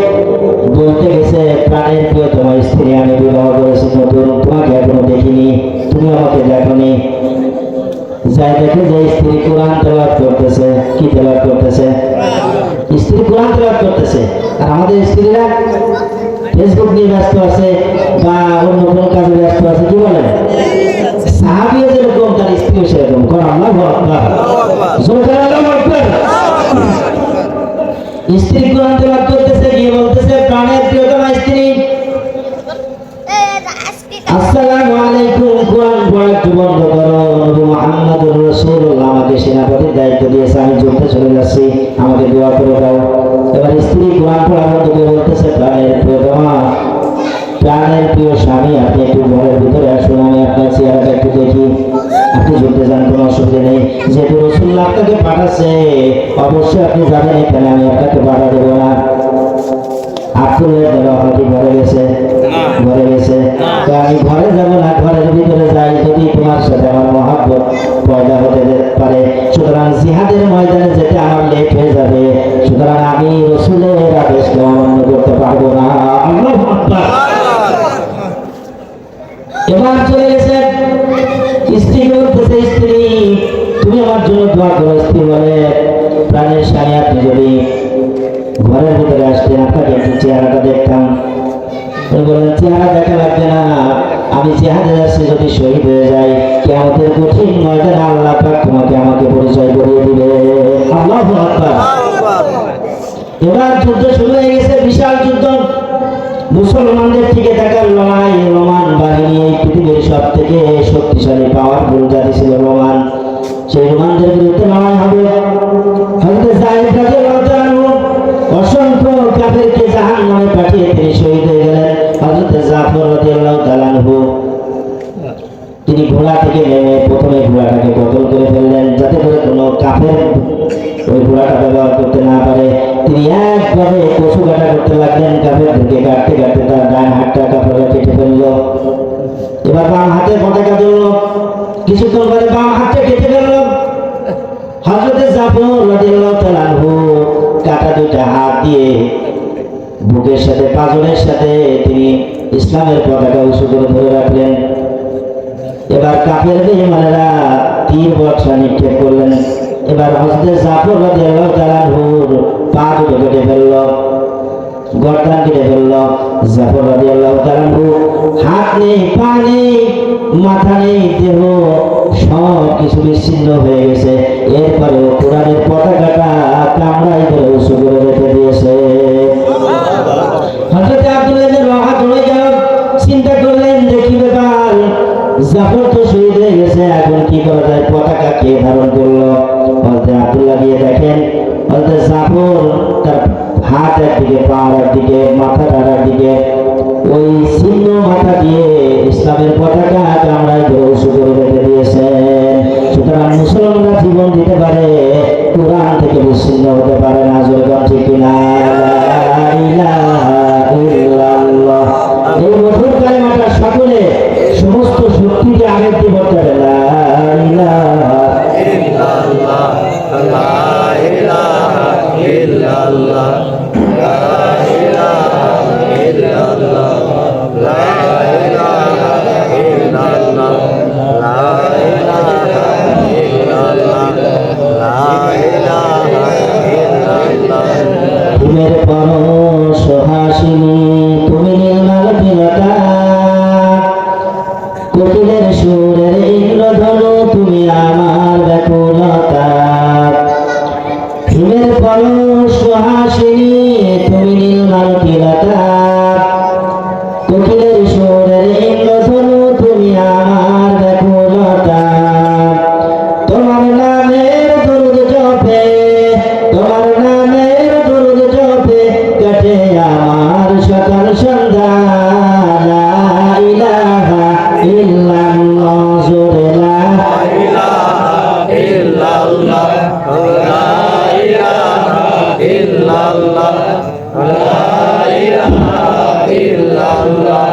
বলতে গেছে, প্রাণের প্রিয়তমা স্ত্রী আমি বিবাহ করেছি নতুন, তোমাকে এখনো দেখিনি, তুমি আমাকে দেখনি। যাই দেখে যে স্ত্রী কোরআন তেলাওয়াত করতেছে। কি তেলাওয়াত করতেছে? স্ত্রী কোরআন তেলাওয়াত করতেছে। আর আমাদের স্ত্রীরা ফেসবুক নিয়ে ব্যস্ত আছে বা অন্য কোনো কাজে ব্যস্ত আছে। কি বলেন? সাহাবীও যেরকম তার স্ত্রীও সেরকম। আল্লাহু আকবার। জোরে আল্লাহু আকবার। স্ত্রী কোরআন তেলাওয়াত করতেছে, গিয়ে বলতেছে, প্রাণের প্রিয়তমা স্ত্রী আসসালামু আলাইকুম, কোরআন পড়া একটু বন্ধ করো, নবী মুহাম্মদুর রাসূলুল্লাহ আমাকে সেনাপতির দায়িত্ব দিয়েছে, আমি যুদ্ধে চলে যাচ্ছি, আমাকে দোয়া করে দাও। এবার স্ত্রী কোরআন পড়া বন্ধ করে বলতেছে, প্রাণের প্রিয়তমা, প্রাণের প্রিয় স্বামী, আপনি একটু ঘরের ভিতরে আসুন, আমি আপনার চেহারাটা একটু দেখি। আপনি যুদ্ধে যান, কোনো অসুবিধা নেই, যেহেতু রাসূলুল্লাহ আপনাকে পাঠাচ্ছে অবশ্যই আপনি যাবেন, এখানে আমি আপনাকে বাধা দেবো না। আব্দুল্লাহ ইবনে রাওহা কি ঘরে গেছে? ঘরে গেছে। তো আমি ঘরে যাবো না, ঘরের ভিতরে যাই, যদি তোমার সাথে আমার মহব্বত পয়দা হতে পারে, সুতরাং জিহাদের ময়দানে যেতে আমার লেট হয়ে যাবে, সুতরাং আমি রাসূলের আদেশকে অমান্য করতে পারবো না। আল্লাহু আকবার। এবার চলে গেছে, স্ত্রী বলতেছে, স্ত্রী তুমি আমার জন্য দোয়া করো। স্ত্রী বলে, প্রাণের স্বামী আপনি যদি ঘরের ভিতরে আসতেন আপনাকে একটু চেহারাটা দেখতাম। উনি বললেন চেহারা দেখা লাগবে না, আমি জিহাদে যাচ্ছি, যদি শহীদ হয়ে যাই কিয়ামতের কঠিন ময়দানে আল্লাহ পাক তোমাকে আমাকে পরিচয় করিয়ে দিবে। আল্লাহু আকবার। এবার যুদ্ধ শুরু হয়ে গেছে, বিশাল যুদ্ধ। মুসলমানদের থেকে থাকার লড়াই, রোমান বাহিনী এই পৃথিবীর সব থেকে শক্তিশালী পাওয়ারফুল জাতি ছিল রোমান। সেই রোমানদের বিরুদ্ধে লড়াই হবে। হযরত যায়েদ রাদিয়াল্লাহু তাআলা আনহু অসংখ্য কাফেরকে জাহান্নামে পাঠিয়ে তিনি শহীদ হয়ে গেলেন। হযরত জাফর রাদিয়াল্লাহু তাআলা আনহু তিনি ঘোড়া থেকে নেমে প্রথমে ঘোড়াটাকে কতল করে ফেললেন, যাতে করে কোনো কাফের ওই ঘোড়াটা ব্যবহার করতে না পারে। তিনি একভাবে কচু কাটা করতে লাগলেন, কাফেরদেরকে কাটতে কাটতে তার ডান হাতটা কাফেররা কেটে ফেলল। এবার বাম হাতে পতাকা ধরল, কিছুক্ষণ পরে বাম হাতটা কেটে ফেলল। হযরত জাফর রাদিয়াল্লাহু তাআলা আনহু কাটা দুইটা হাত দিয়ে বুকের সাথে পাঁজরের সাথে তিনি ইসলামের পতাকা উঁচু করে ধরে রাখলেন। এবার কাফের বেঈমানেরা তীর বর্ষা নিক্ষেপ করলেন। এবার হযরত জাফর রাদিয়াল্লাহু তাআলা আনহুর পা দুটো কেটে ফেলল, গর্দান কেটে ফেলল। জাফর রাদিয়াল্লাহু তাআলা আনহু হাত নেই, পা নেই, মাথা নেই, দেহ সব কিছু বিচ্ছিন্ন হয়ে গেছে। এরপরেও কোরআনের পতাকাটা কামড়াই ধরে উঁচু করে রেখে দিয়েছে। হযরত আব্দুল্লাহ ইবনে রাওয়াহা দৌড়ে গেল, চিন্তা করলেন দেখি ব্যাপার, জাফর তো শহীদ হয়ে গেছে, এখন কি করা যায়, পতাকা কে ধারণ করলো? হযরত আব্দুল্লাহ গিয়ে দেখেন হযরত জাফর তার হাত একদিকে, পা একদিকে, মাথাটা একদিকে, ওই ছিন্ন মাথা দিয়ে ইসলামের পতাকা কামড়াই ধরে উঁচু করে রেখে দিয়েছেন। সুতরাং মুসলমানরা জীবন দিতে পারে, কোরআন থেকে বিচ্ছিন্ন হতে পারে না। জোরগান ঠিক কিনা? লা ইলাহা ইল্লাল্লাহ। এই মধুর কালিমাটা সকলে সমস্ত শক্তিকে আরেকটি বলতে হবে, লা ইলাহা ইল্লাল্লাহ, লা ইলাহা ইল্লাল্লাহ, লা ইলাহা ইল্লাল্লাহ, লা ইলাহা ইল্লাল্লাহ, লা ইলাহা ইল্লাল্লাহ, লা ইলাহা ইল্লাল্লাহ। ঘুমের পরশ হাসিনী তুমি নীলমাল বিলতা, কোকিলের সুরের ইন্দ্রধনু তুমি আমার ব্যাকুলতা। ঘুমের পরশ হাসিনী তুমি নীলমাল বিলতা, কোকিলের সুরের ইন্দ্রধনু তুমি আমার ব্যাকুলতা। তোমার নামের দরুদ জপে, তোমার নামের দরুদ জপে কাটে আমার সকাল সন্ধ্যা। লা ইলাহা ইল্লাল্লাহ, জোরে লা ইলাহা ইল্লাল্লাহ, লা ইলাহা ইল্লাল্লাহ, লা ইলাহা ইল্লাল্লাহ,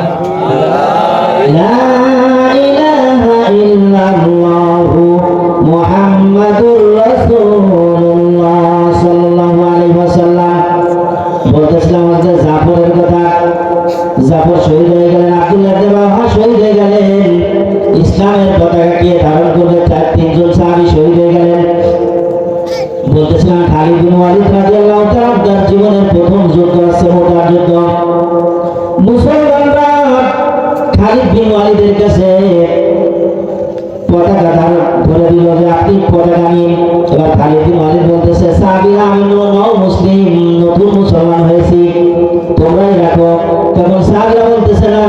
লা ইলাহা ইল্লাল্লাহ মুহাম্মাদুর রাসূলুল্লাহ সাল্লাল্লাহু আলাইহি ওয়াসাল্লাম। বলতেছিলাম হযরত জাফরের কথা। জাফর শহীদ হয়ে গেলেন, আব্দুল্লাহ ইবনে রাওয়াহা শহীদ হয়ে গেলেন। ইসলামের পতাকা কে ধারণ করবে তার তিনজন সাহাবী শহীদ হয়ে গেলেন। বলতেছিলাম খালিদ বিন ওয়ালিদ রাদিয়াল্লাহু তাআলা তার জীবনের প্রথম যুদ্ধ আছে মোটার যুদ্ধ। মুসলমানরা খালিদ বিন ওয়ালিদের কাছে পতাকা ধরে দিল যে আপনি পতাকা নিন। এবার খালিদ বিন ওয়ালিদ বলতেছে সাহাবীরা আমি নও মুসলিম, নতুন মুসলমান হয়েছি, তোমরাই রাখো। তখন সাহাবীরা বলতেছে না,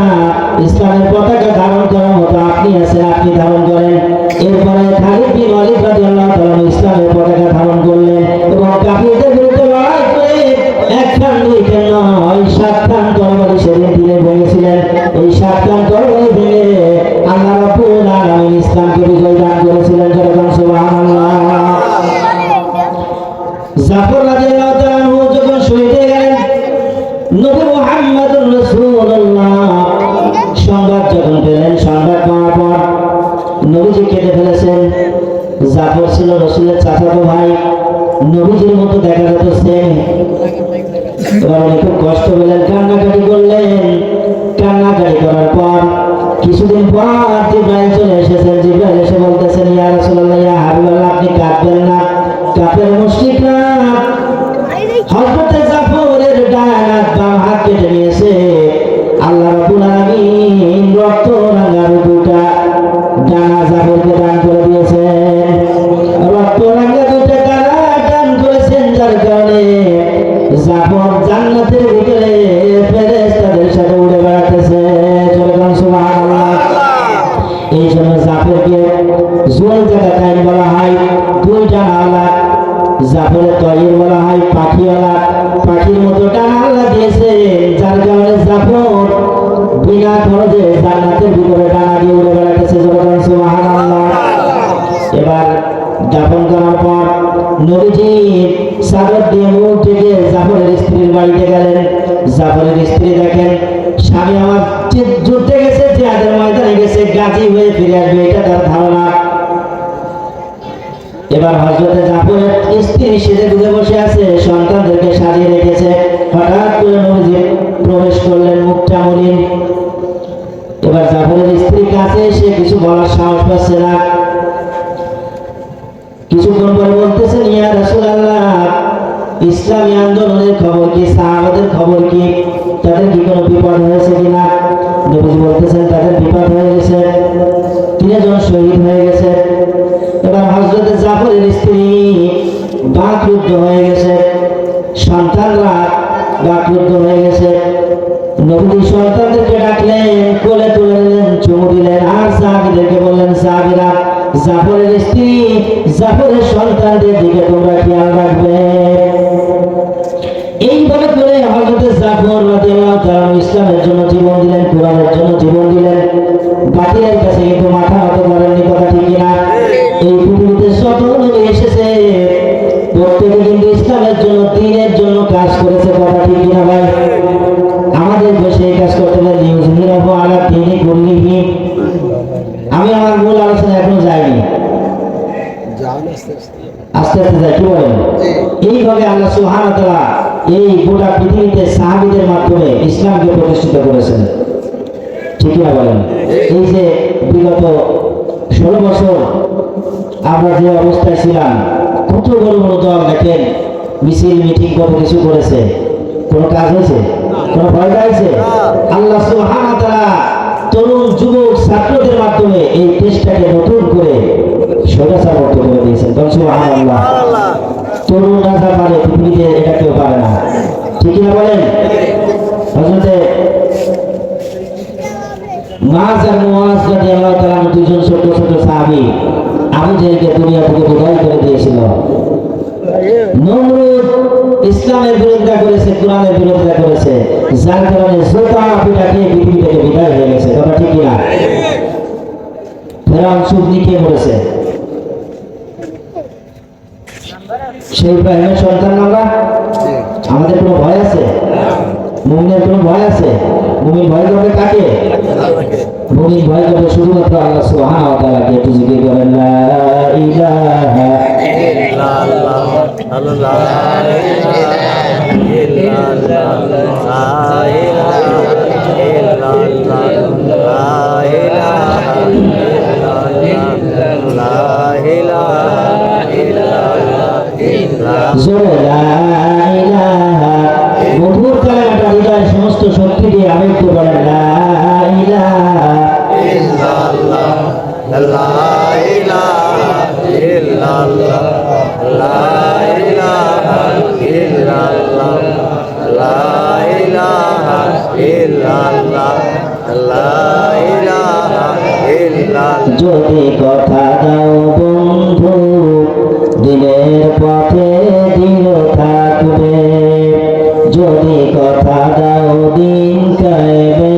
ইসলামের পতাকা ধারণ করার মতো আপনি আছেন, আপনি ধারণ করেন। এরপরে খালিদ বিন ওয়ালিদ রাদিয়াল্লাহু তাআলা ইসলামের পতাকা ধারণ করলেন এবং কাফিরদের বিরুদ্ধে লড়াই করে একখান দুইখান নয় 7 খান তরবারি সেদিন তিনি ভেঙেছিলেন। এই 7 খান তরবারি ভেঙে আল্লাহ রাব্বুল আলামিন ইসলামকে বিজয় দান করেছিলেন। যখন সুবহানাল্লাহ। জাফর রাদিয়াল্লাহু তাআলা আনহু যখন শহীদ হয়ে গেলেন, নবী মুহাম্মদুর রাসূলুল্লাহ সংবাদ যখন পেলেন, সংবাদ পাওয়ার পর নবীজি কেঁদে ফেলেছেন। জাফর ছিল রাসূলের চাচাতো ভাই, নবীজির মতো দেখা যেত সেম। এবার উনি খুব কষ্ট পেলেন, কান্নাকাটি করলেন। কান্নাকাটি করার পর কিছুদিন পর জিবরাইল চলে এসেছেন। জিবরাইল এসে বলতেছেন ইয়া রাসূলুল্লাহ, ইয়া হাবিবাল্লাহ, আপনি কাঁদবেন না। কাফের মুশরিকরা হযরত জাফর জাফর জান্নাতের ভিতরে ফেরেশতাদের সাথে উড়ে বেড়াতেছে। বলেন সুবহানাল্লাহ। এই জন্য জাফরকে জুল জায়গায় বলা হয়, দুই ডানাওয়ালা। জাফরের তৈর বলা হয় পাখিওয়ালা, পাখির মতো ডানা আল্লাহ দিয়েছে, যার কারণে জাফর বিনা খরচে জান্নাতের ভিতরে ডানা দিয়ে উড়ে বেড়াতেছে। বলেন সুবহানাল্লাহ। এবার দাফন করার পর নবীজি চাদর দিয়ে মুখ ঢেকে জাফরের স্ত্রীর বাড়িতে গেলেন। জাফরের স্ত্রী দেখেন স্বামী আমার যুদ্ধে গেছে, জিহাদের ময়দানে গেছে, গাজী হয়ে ফিরে আসবে, এটা তার ধারণা। এবার হযরতে জাফরের স্ত্রী সেজে গুজে বসে আছে, সন্তানদেরকে সাজিয়ে রেখেছে। হঠাৎ করে নবীজি প্রবেশ করলেন, মুখটা মলিন। এবার জাফরের স্ত্রী কাছে এসে কিছু বলার সাহস পাচ্ছে না। কিছুক্ষণ পরে বলতেছেন, ইয়া রাসূলুল্লাহ, ইসলামী আন্দোলনের খবর কি? সাহাবাদের খবর কি? তাদের কি কোনো বিপদ হয়েছে কিনা? নবীজি বলতেছেন তাদের বিপদ হয়ে গেছে, 3 জন শহীদ হয়ে গেছে। এবার হযরতে জাফরের স্ত্রী বাকরুদ্ধ হয়ে গেছে, সন্তানরা বাকরুদ্ধ হয়ে গেছে। নবীজি সন্তানদেরকে ডাকলেন, কোলে তুলে নিলেন, চুমু দিলেন, আর সাহাবীদেরকে বললেন, সাহাবীরা, জাফরের স্ত্রী, জাফরের সন্তানদের দিকে তোমরা খেয়াল রাখবে। এইভাবে করে হযরত জাফর রাদিয়াল্লাহু তাআলা ইসলামের জন্য জীবন দিলেন, কোরআনের জন্য জীবন দিলেন। বাতিলের কাছে কিন্তু মাথা নত করেননি, কথা ঠিক কিনা? এই পৃথিবীতে যত নবী এসেছে প্রত্যেকে কিন্তু ইসলামের জন্য, দ্বীনের জন্য কাজ করেছে, কথা ঠিক কিনা ভাই? আমাদের দেশে এই কাজ করতে হলে লিউযহিরাহু আলা দীনি কুল্লিহি। আমি আমার মূল আলোচনা এখনো যাইনি, আস্তে আস্তে যাই, কি বলেন? এইভাবে আল্লাহ সুবহানাহু ওয়া তাআলা এই গোটা পৃথিবীতে সাহাবীদের মাধ্যমে ইসলামকে প্রতিষ্ঠিত করেছেন, ঠিক না বলেন? এই যে বিগত 16 বছর আমরা যে অবস্থায় ছিলাম, কত বড় বড় দল দেখেন মিছিল মিটিং কত কিছু করেছে, কোনো কাজ হয়েছে? কোনো ভয় পাইছে? আল্লাহ সুবহানাহু ওয়া তাআলা তরুণ যুবক ছাত্রদের মাধ্যমে এই দেশটাকে নতুন করে স্বৈরাচারমুক্ত করে দিয়েছেন। সুবহানাল্লাহ। তরুণ রাজা পারে, পৃথিবীতে এটা কেউ পারে না, ঠিক না বলেন? হযরতে মাআজ আর মুআজ রাদিয়াল্লাহু তাআলা দুইজন ছোট ছোট সাহাবী আবু জেহেলকে দুনিয়া থেকে বিদায় করে দিয়েছিল। নমরুদ ইসলামের বিরোধিতা করেছে, কোরআনের বিরোধিতা করেছে, যার কারণে জোতা পিটা খেয়ে পৃথিবী থেকে বিদায় হয়ে গেছে, কথা ঠিক কিনা? ফেরাউন সুবনি কে মরেছে? সেই ইব্রাহিমের সন্তান আমরা। আমাদের কোনো ভয় আছে? মুমিনের কোনো ভয় আছে? মুমিন ভয় করবে কাকে? মুমিন ভয় করবে শুধুমাত্র আল্লাহ সুবহানাহু ওয়া তাআলাকে। একটু জিকির করেন, লা ইলাহা ইল্লাল্লাহ, লা ইলাহা ইল্লাল্লাহ, লা ইলাহা ইল্লাল্লাহ, লা ইলাহা ইল্লাল্লাহ, লা ইলাহা ইল্লাল্লাহ। জোরে লা ইলাহা, মধুর কালেমাটা হৃদয়ের সমস্ত শক্তি দিয়ে আবেগ করেন, লা ইলাহা ইল্লাল্লাহ, লা ইলাহা ইল্লাল্লাহ, লা ইলাহা ইল্লাল্লাহ, লা ইলাহা ইল্লাল্লাহ, লা ইলাহা ইল্লাল্লাহ। যদি কথা দাও বন্ধু, দিনের পথে দৃঢ় থাকবে। যদি কথা দাও দিন কায়েমে,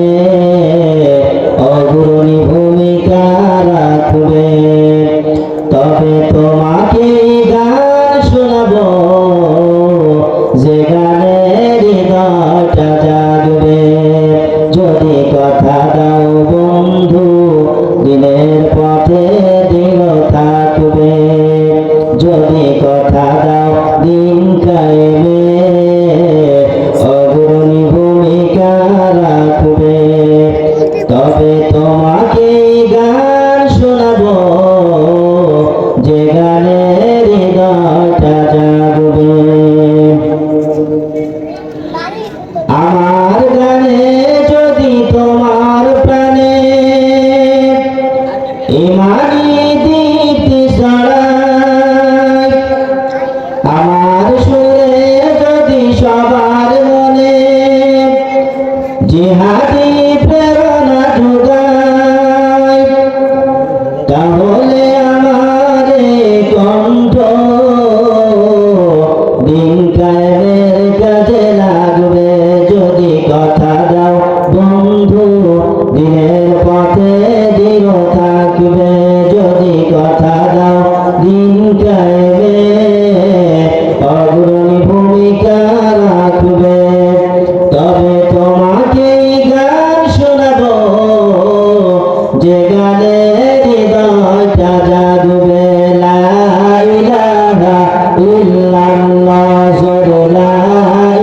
অগ্রণী ভূমিকা রাখবে। তবে তোমাকে গান শোনাবো, যে গানে হৃদয়টা জাগবে। যদি কথা দাও বন্ধু, দিনের পথে দৃঢ় থাকবে। যদি কথা দাও দিন কায়েমে, অগ্রণী ভূমিকা রাখবে। তবে তোমাকে গান শোনাবো, যে গানে হৃদয়টা জাগবে। আমার গানে যদি তোমার প্রাণে ইমানি দীপ্তি ছড়ায়, আমার সুরে যদি সবাই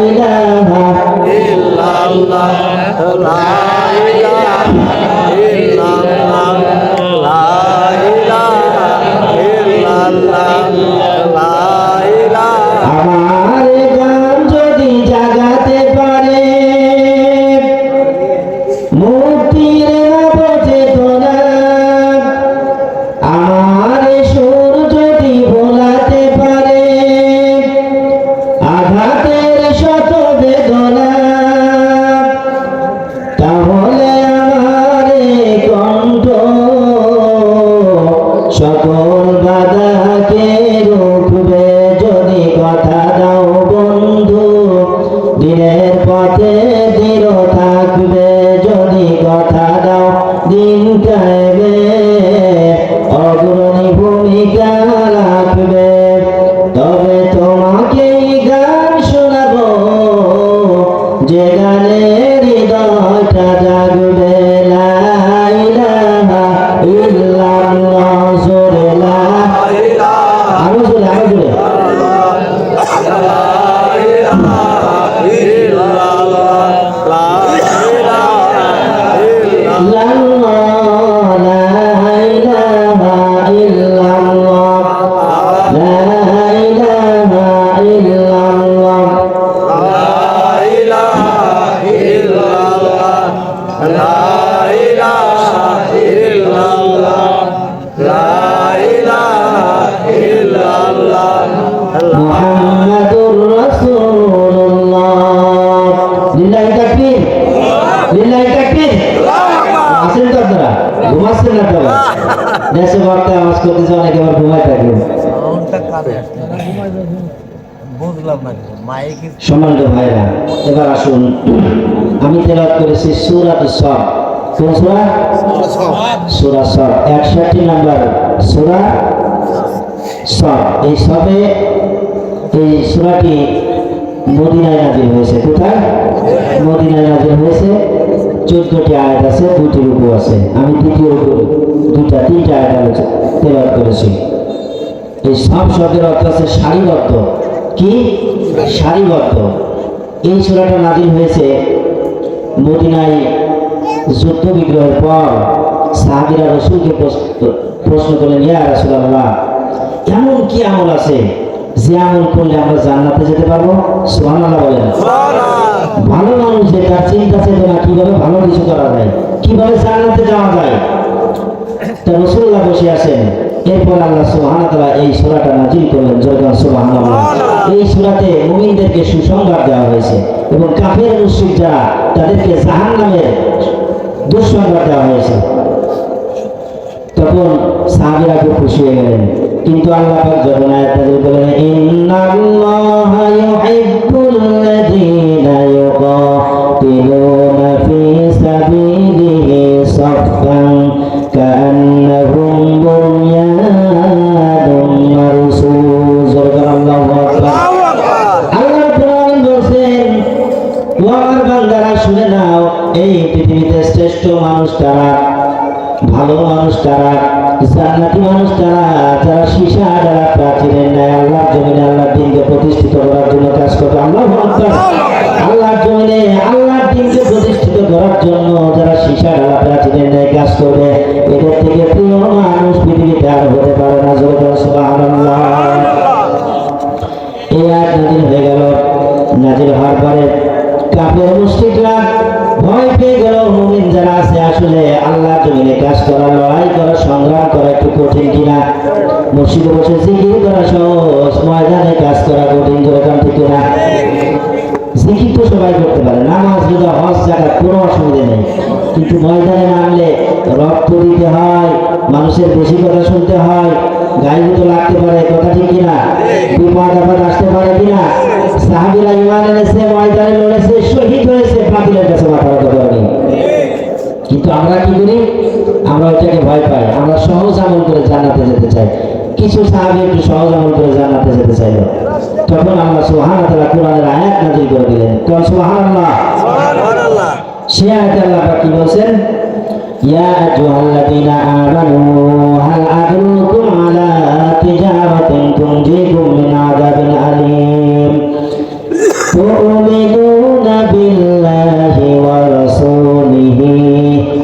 ইলাহা ইল্লাল্লাহ লা ইলাহা ইল্লাল্লাহ লা ইলাহা ইল্লাল্লাহ লা ইলাহা আমার গান যদি জাগাতে পারে মুক্তির চেতনা, আমার সুর যদি ভোলাতে পারে আঘাতের শত বেদনা, তাহলে আমার কণ্ঠ সকল বাধাকে রুখবে। যদি কথা দাও বন্ধু দিনের পথে দৃঢ় থাকবে, যদি কথা দাও দিন কায়েমে অগ্রণী ভূমিকা রাখবে, তবে তোমাকেই গান শোনাবো যে গানে হৃদয়টা জাগবে। লা ইলাহা ইল্লাল্লাহ জোরে লা ইলাহা আরো জোরে আরো জোরে ইল্লাল্লাহ লা ইলাহা ইল্লাল্লাহ লা ইলাহা ইল্লাল্লাহ লা ইলাহা ইল্লাল্লাহ মুহাম্মাদুর রাসূলুল্লাহ। লিল্লাহি তাকবীর, লিল্লাহি তাকবীর। আছেন তো আপনারা? ঘুমাচ্ছেন না তো? দেশে বার্তা আওয়াজ করতেছে, অনেকে আবার ঘুমায় থাকে। বুঝলাম না মাইক সম্মানিত ভাইরা, এবার আসুন আমি তেলাওয়াত করেছি সূরাতুস সাদ। কোন সূরা? সূরা সাদ, 61 নম্বর সূরা সাদ। এই সাদে এই সূরাটি মদিনায় নাযিল হয়েছে। কোথায়? মদিনায় নাযিল হয়েছে। 14টি আয়াত আছে, 2টি রুকু আছে। আমি দ্বিতীয় রুকু তিনটা আয়াত তেলাওয়াত করেছি। এই সব শব্দের অর্থ আছে সারিবদ্ধ। কি? সারিবদ্ধ। এই সূরাটা নাযিল হয়েছে মদিনায় যুদ্ধ বিগ্রহের পর। সাহাবীরা রাসূলকে প্রশ্ন করলেন, ইয়া রাসূলুল্লাহ, এমন কি আমল আছে যে আমল করলে আমরা জান্নাতে যেতে পারবো? সুবহানাল্লাহ বলেন। ভালো মানুষ যে তার চিন্তা চেতনা কিভাবে ভালো কিছু করা যায়, কিভাবে জান্নাতে যাওয়া যায়, তা রাসূলুল্লাহ বসে আছেন। এরপর আল্লাহ সুবহানাহু ওয়া তাআলা এই সূরাটা নাযিল করলেন। জোরে সুবহানাল্লাহ। এই সূরাতে মুমিনদেরকে সুসংবাদ দেওয়া হয়েছে এবং কাফের মুশরিক যারা তাদেরকে জাহান্নামের দুঃসংবাদ দেওয়া হয়েছে। তখন সাহাবীরা খুব খুশি হয়ে গেলেন। কিন্তু আল্লাহ পাক যখন আয়াত নাযিল করলেন, ইন্নাল্লাহা ইউহিব্বুল্লাযীনা ইউকাতিলুনা ফী সাবিলিহি সাফফান কাআন্নাহুম বুনয়ানুম মারসুস। আল্লাহু আকবার। আল্লাহ রাব্বুল আলামিন বলেন, ও আমার বান্দারা শুনে নাও, এই পৃথিবীতে শ্রেষ্ঠ মানুষ তারা, ভালো মানুষ তারা, জান্নাতি মানুষ তারা, যারা সীসা দ্বারা প্রাচীরের ন্যায় আল্লাহর জমিনে আল্লাহর দিনকে প্রতিষ্ঠিত করার জন্য কাজ করবে। আল্লাহু আকবার। আল্লাহর জমিনে আল্লাহর দিনকে প্রতিষ্ঠিত করার জন্য যারা সীসা দ্বারা প্রাচীরের ন্যায় কাজ করবে, এদের থেকে প্রিয় মানুষ পৃথিবীতে আর হতে পারে না। জোরে সুবহানাল্লাহ। এই আয়াত নাযিল হয়ে গেল। নাযিল হওয়ার পরে কাফের মুশরিকরা ভয় পেয়ে গেল। মুমিন যারা আছে, আসলে আল্লাহর জমিনে কাজ করা, লড়াই করা, সংগ্রাম করা একটু কঠিন কিনা? মসজিদে বসে জিকির করা সহজ, ময়দানে কাজ করা কঠিন। করে কাম ঠিক না? জিকির তো সবাই করতে পারে, নামাজ রোজা হজ জাকাত কোনো অসুবিধা নেই, কিন্তু ময়দানে নামলে রক্ত দিতে হয়, মানুষের বেশি কথা শুনতে হয়, গায়ে তো লাগতে পারে। কথা ঠিক কিনা? বিপদ আপদ আসতে পারে কিনা? সাহাবীরা ঈমান এনেছে, ময়দানে লড়েছে, শহীদ হয়েছে, বাতিলের কাছে মাথা নত করেনি। কিন্তু আমরা কি করি? আমরা ওইটাকে ভয় পাই। আমরা সহজ আমল করে জান্নাতে যেতে চাই। কিছু সাহাবী একটু সহজ আমল করে জান্নাতে যেতে চাইল। তখন আল্লাহ সুবহানাহু ওয়া তাআলা কোরআনের আয়াত নাযিল করে দিলেন। কোন সুবহানাল্লাহ। সুবহানাল্লাহ। সে আয়াতে আল্লাহ পাক কি বলেন? ইয়া আইয়ুহাল্লাযীনা আমানু হাল আদুল্লুকুম আলা তিজারাতিন তুনজিকুম মিন আযাবিন আলীম। ও تؤمنون بالله ورسوله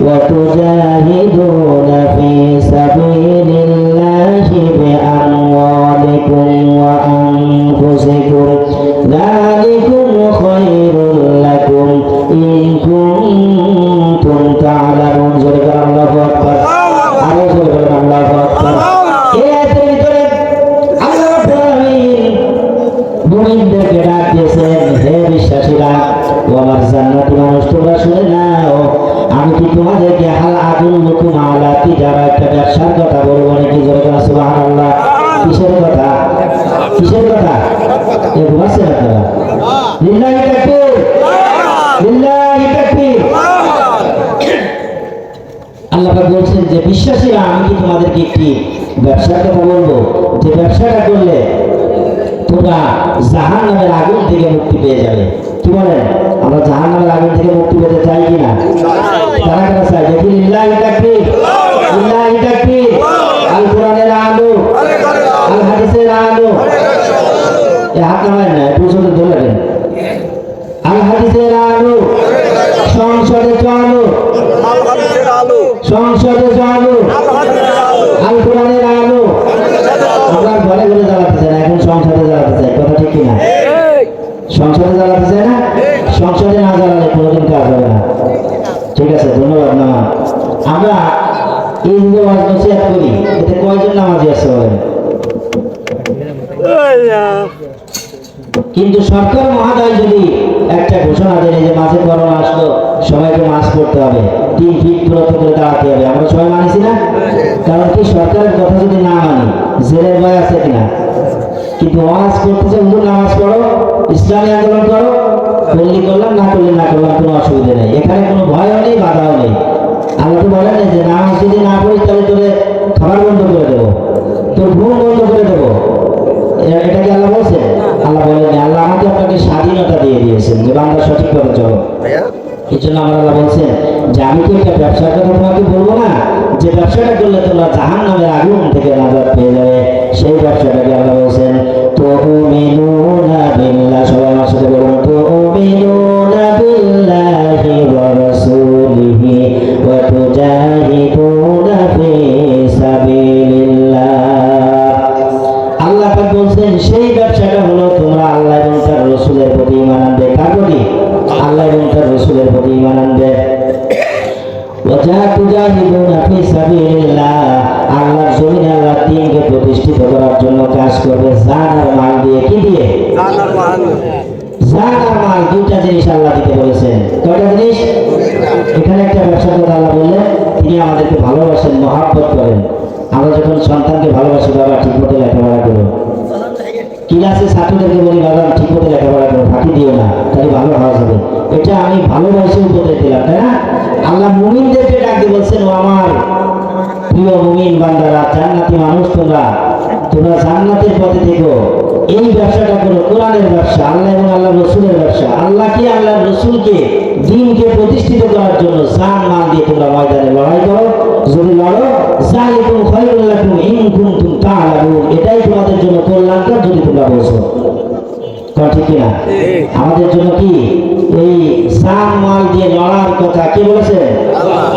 وتجاهدون في سبيل الله بأموالكم وأنفسكم ذلكم خير لكم إن كنتم تعلمون جل الله أكبر الله أكبر মুমিনদেরকে ডাক দিয়েছেন, হে বিশ্বাসীরা ও আমার জান্নাতি মানুষ, তোমরা শুনে নাও, আমি কি তোমাদেরকে হাল আদুল্লুকুম আলা তিজারা একটা ব্যবসার কথা বলবো নাকি? জোরে বলেন সুবহানাল্লাহ। কিসের কথা? কিসের কথা? এ বুঝছেন আপনারা? লিল্লাহি তাকবীর, লিল্লাহি তাকবীর। আল্লাহ পাক বলছেন যে বিশ্বাসীরা আমি কি তোমাদেরকে একটি ব্যবসার কথা বলবো, যে ব্যবসাটা করলে তোমরা জাহান্নামের আগুন থেকে মুক্তি পেয়ে যাবে। কি বলেন? আমরা জাহান্নামের আগুন থেকে মুক্তি পেতে চাই কিনা? তারা কারা চাই? দেখি লিল্লাহি তাকবীর, লিল্লাহি তাকবীর। আল কোরআনের আলো, আল হাদিসের আলো। এ হাত নামায় না, পুরুষদের ধরে দেন। আল হাদিসের আলো, সংসদে চলো, সংসদে চলো, আল কোরআনের আলো। আমরা ঘরে ঘরে জ্বালাতে চাই না, এখন সংসদে জ্বালাতে চাই। কথা ঠিক কিনা? সংসদে জ্বালাতে চাই না, সংসদে না জ্বালালে কোনোদিন কাজ হবে না। ঠিক আছে, ধন্যবাদ। নামাজ আমরা এই যে নসিহত করি, এতে কয়জন নামাজি আছে বলেন? কিন্তু সরকার মহাদয় যদি একটা ঘোষণা দেয় যে মাঝে করোনা আসলো, সবাইকে মাস্ক পরতে হবে, 3 ফিট দূরত্ব করে দাঁড়াতে হবে, আমরা সবাই মানিছি না? কারণ কি সরকারের কথা যদি না মানি জেলের ভয় আছে কিনা? কিন্তু ওয়াজ করতেছে, হুজুর নামাজ পড়ো, ইসলামী আন্দোলন করো, করলি করলাম, না করলে না করলাম, কোনো অসুবিধা নেই, এখানে কোনো ভয়ও নেই, বাধাও নেই। আল্লাহ তো বলেন যে নামাজ যদি না পড়িস তাহলে তোরে খাবার বন্ধ করে দেবো, তোর ঘুম বন্ধ করে দেবো। এটা কি আল্লাহ বলছে? আল্লাহ বলেন। আল্লাহ আমাকে আপনাকে স্বাধীনতা দিয়ে দিয়েছেন যে বান্দা সঠিক পথে চলো। এই জন্য আমার আল্লাহ বলছেন যে আমি তো একটা ব্যবসার কথা তোমাকে বলবো না, যে ব্যবসাটা করলে তোমরা জাহান্নামের আগুন থেকে নাজাত পেয়ে যাবে, সেই ব্যবসাটাকে আল্লাহ বলছেন তুমিনুনা বিল্লাহ। সবাই আমার সাথে বলুন, তুমিনুনা বিল্লাহি ওয়া রাসূলিহি ওয়া তুজাহিদুনা ফি সাবিলিল্লাহ। আল্লাহ পাক বলছেন সেই ব্যবসাটা হলো তোমরা আল্লাহ এবং তার রাসূলের প্রতি ঈমান আনবে। কার প্রতি? আল্লাহ এবং তার রাসূলের প্রতি ঈমান আনবে। ওয়া তুজাহিদুনা ফি সাবিলিল্লাহ, আল্লাহর জমিনে আল্লাহর দ্বীনকে প্রতিষ্ঠিত করার জন্য কাজ করবে জান আর মাল দিয়ে। কি দিয়ে? জান আর মাল। জান আর মাল দুইটা জিনিস আল্লাহ দিতে বলেছেন। কয়টা জিনিস? এখানে একটা ব্যবসার কথা আল্লাহ বললেন, তিনি আমাদেরকে ভালোবাসেন, মহব্বত করেন। আমরা যখন সন্তানকে ভালোবাসি, বাবা ঠিক মতো লেখাপড়া করো, ক্লাসে ছাত্রদেরকে বলি বাবা ঠিক মতো লেখাপড়া করো, ফাঁকি দিও না, তাহলে ভালো হওয়া যাবে। এটা আমি ভালোবাসে উপদেশ দিলাম, তাই না? আল্লাহ মুমিনদেরকে ডাকতে বলছেন, ও আমার প্রিয় মুমিন বান্দারা, জান্নাতি মানুষ, তোমরা তোমরা জান্নাতের পথে থেকো, এই ব্যবসাটা করো, কোরআনের ব্যবসা, আল্লাহ এবং আল্লাহ রসুলের ব্যবসা। আল্লাহকে, আল্লাহ রসুলকে, দ্বীনকে প্রতিষ্ঠিত করার জন্য জান মাল দিয়ে তোমরা ময়দানে লড়াই করো। যদি লড়ো, যালিকুম খায়রুল লাকুম ইন কুনতুম তা'লামুন, এটাই তোমাদের জন্য কল্যাণকর যদি তোমরা বোঝো। ঠিক কিনা? আমাদের জন্য কি এই জান মাল দিয়ে লড়ার কথা কে বলেছেন?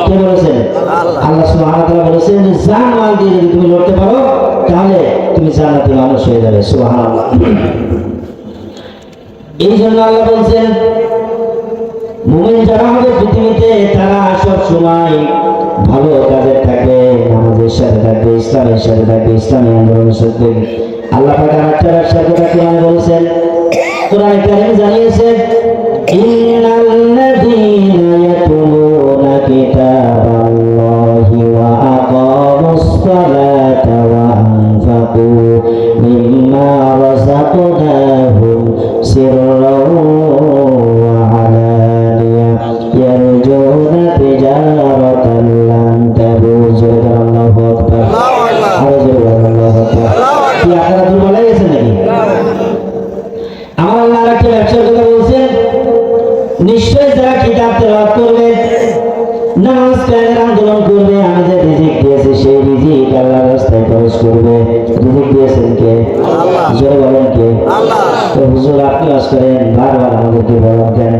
কে বলেছেন? আল্লাহ সুবহানাহু ওয়া তাআলা বলেছেন যে জান মাল দিয়ে যদি তুমি লড়তে পারো তাহলে তুমি জান্নাতি মানুষ হয়ে যাবে। সুবহানাল্লাহ। এই জন্য আল্লাহ বলছেন মুমিন যারা হবে পৃথিবীতে তারা সব সময় ভালো কাজে থাকবে, নামাজের সাথে থাকবে, ইসলামের সাথে থাকবে, ইসলামী আন্দোলনের সাথে। আল্লাহ পাক আরেকটা ব্যবসার কথা কোরআনে বলেছেন, কোরআনে কারীম জানিয়েছেন ইন্নাল্লাযীনা ইয়াতলুনা কিতাবাল্লাহি ওয়া আকামুস সালাতা ওয়া আনফাকু মিম্মা রাযাকনাহুম সিররাও ওয়া আলানিয়া ইয়ারজুনা তিজারাতান লান তাবুর। আল্লাহু আকবার, আল্লাহু আকবার। কি আপনারা দুর্বল হয়ে গেছেন নাকি? আমার আল্লাহ একটা ব্যবসার কথা বলছেন, নিশ্চয় যারা কিতাব তেলাওয়াত করবে, নামাজ কায়েমের আন্দোলন করবে, আমি যে রিজিক দিয়েছি সেই রিজিক আল্লাহর রাস্তায় খরচ করবে। রিজিক দিয়েছেন কে? জোরে বলেন কে? তো হুজুর আপনি ওয়াজ করেন, বারবার আমাদেরকে বলেন কেন?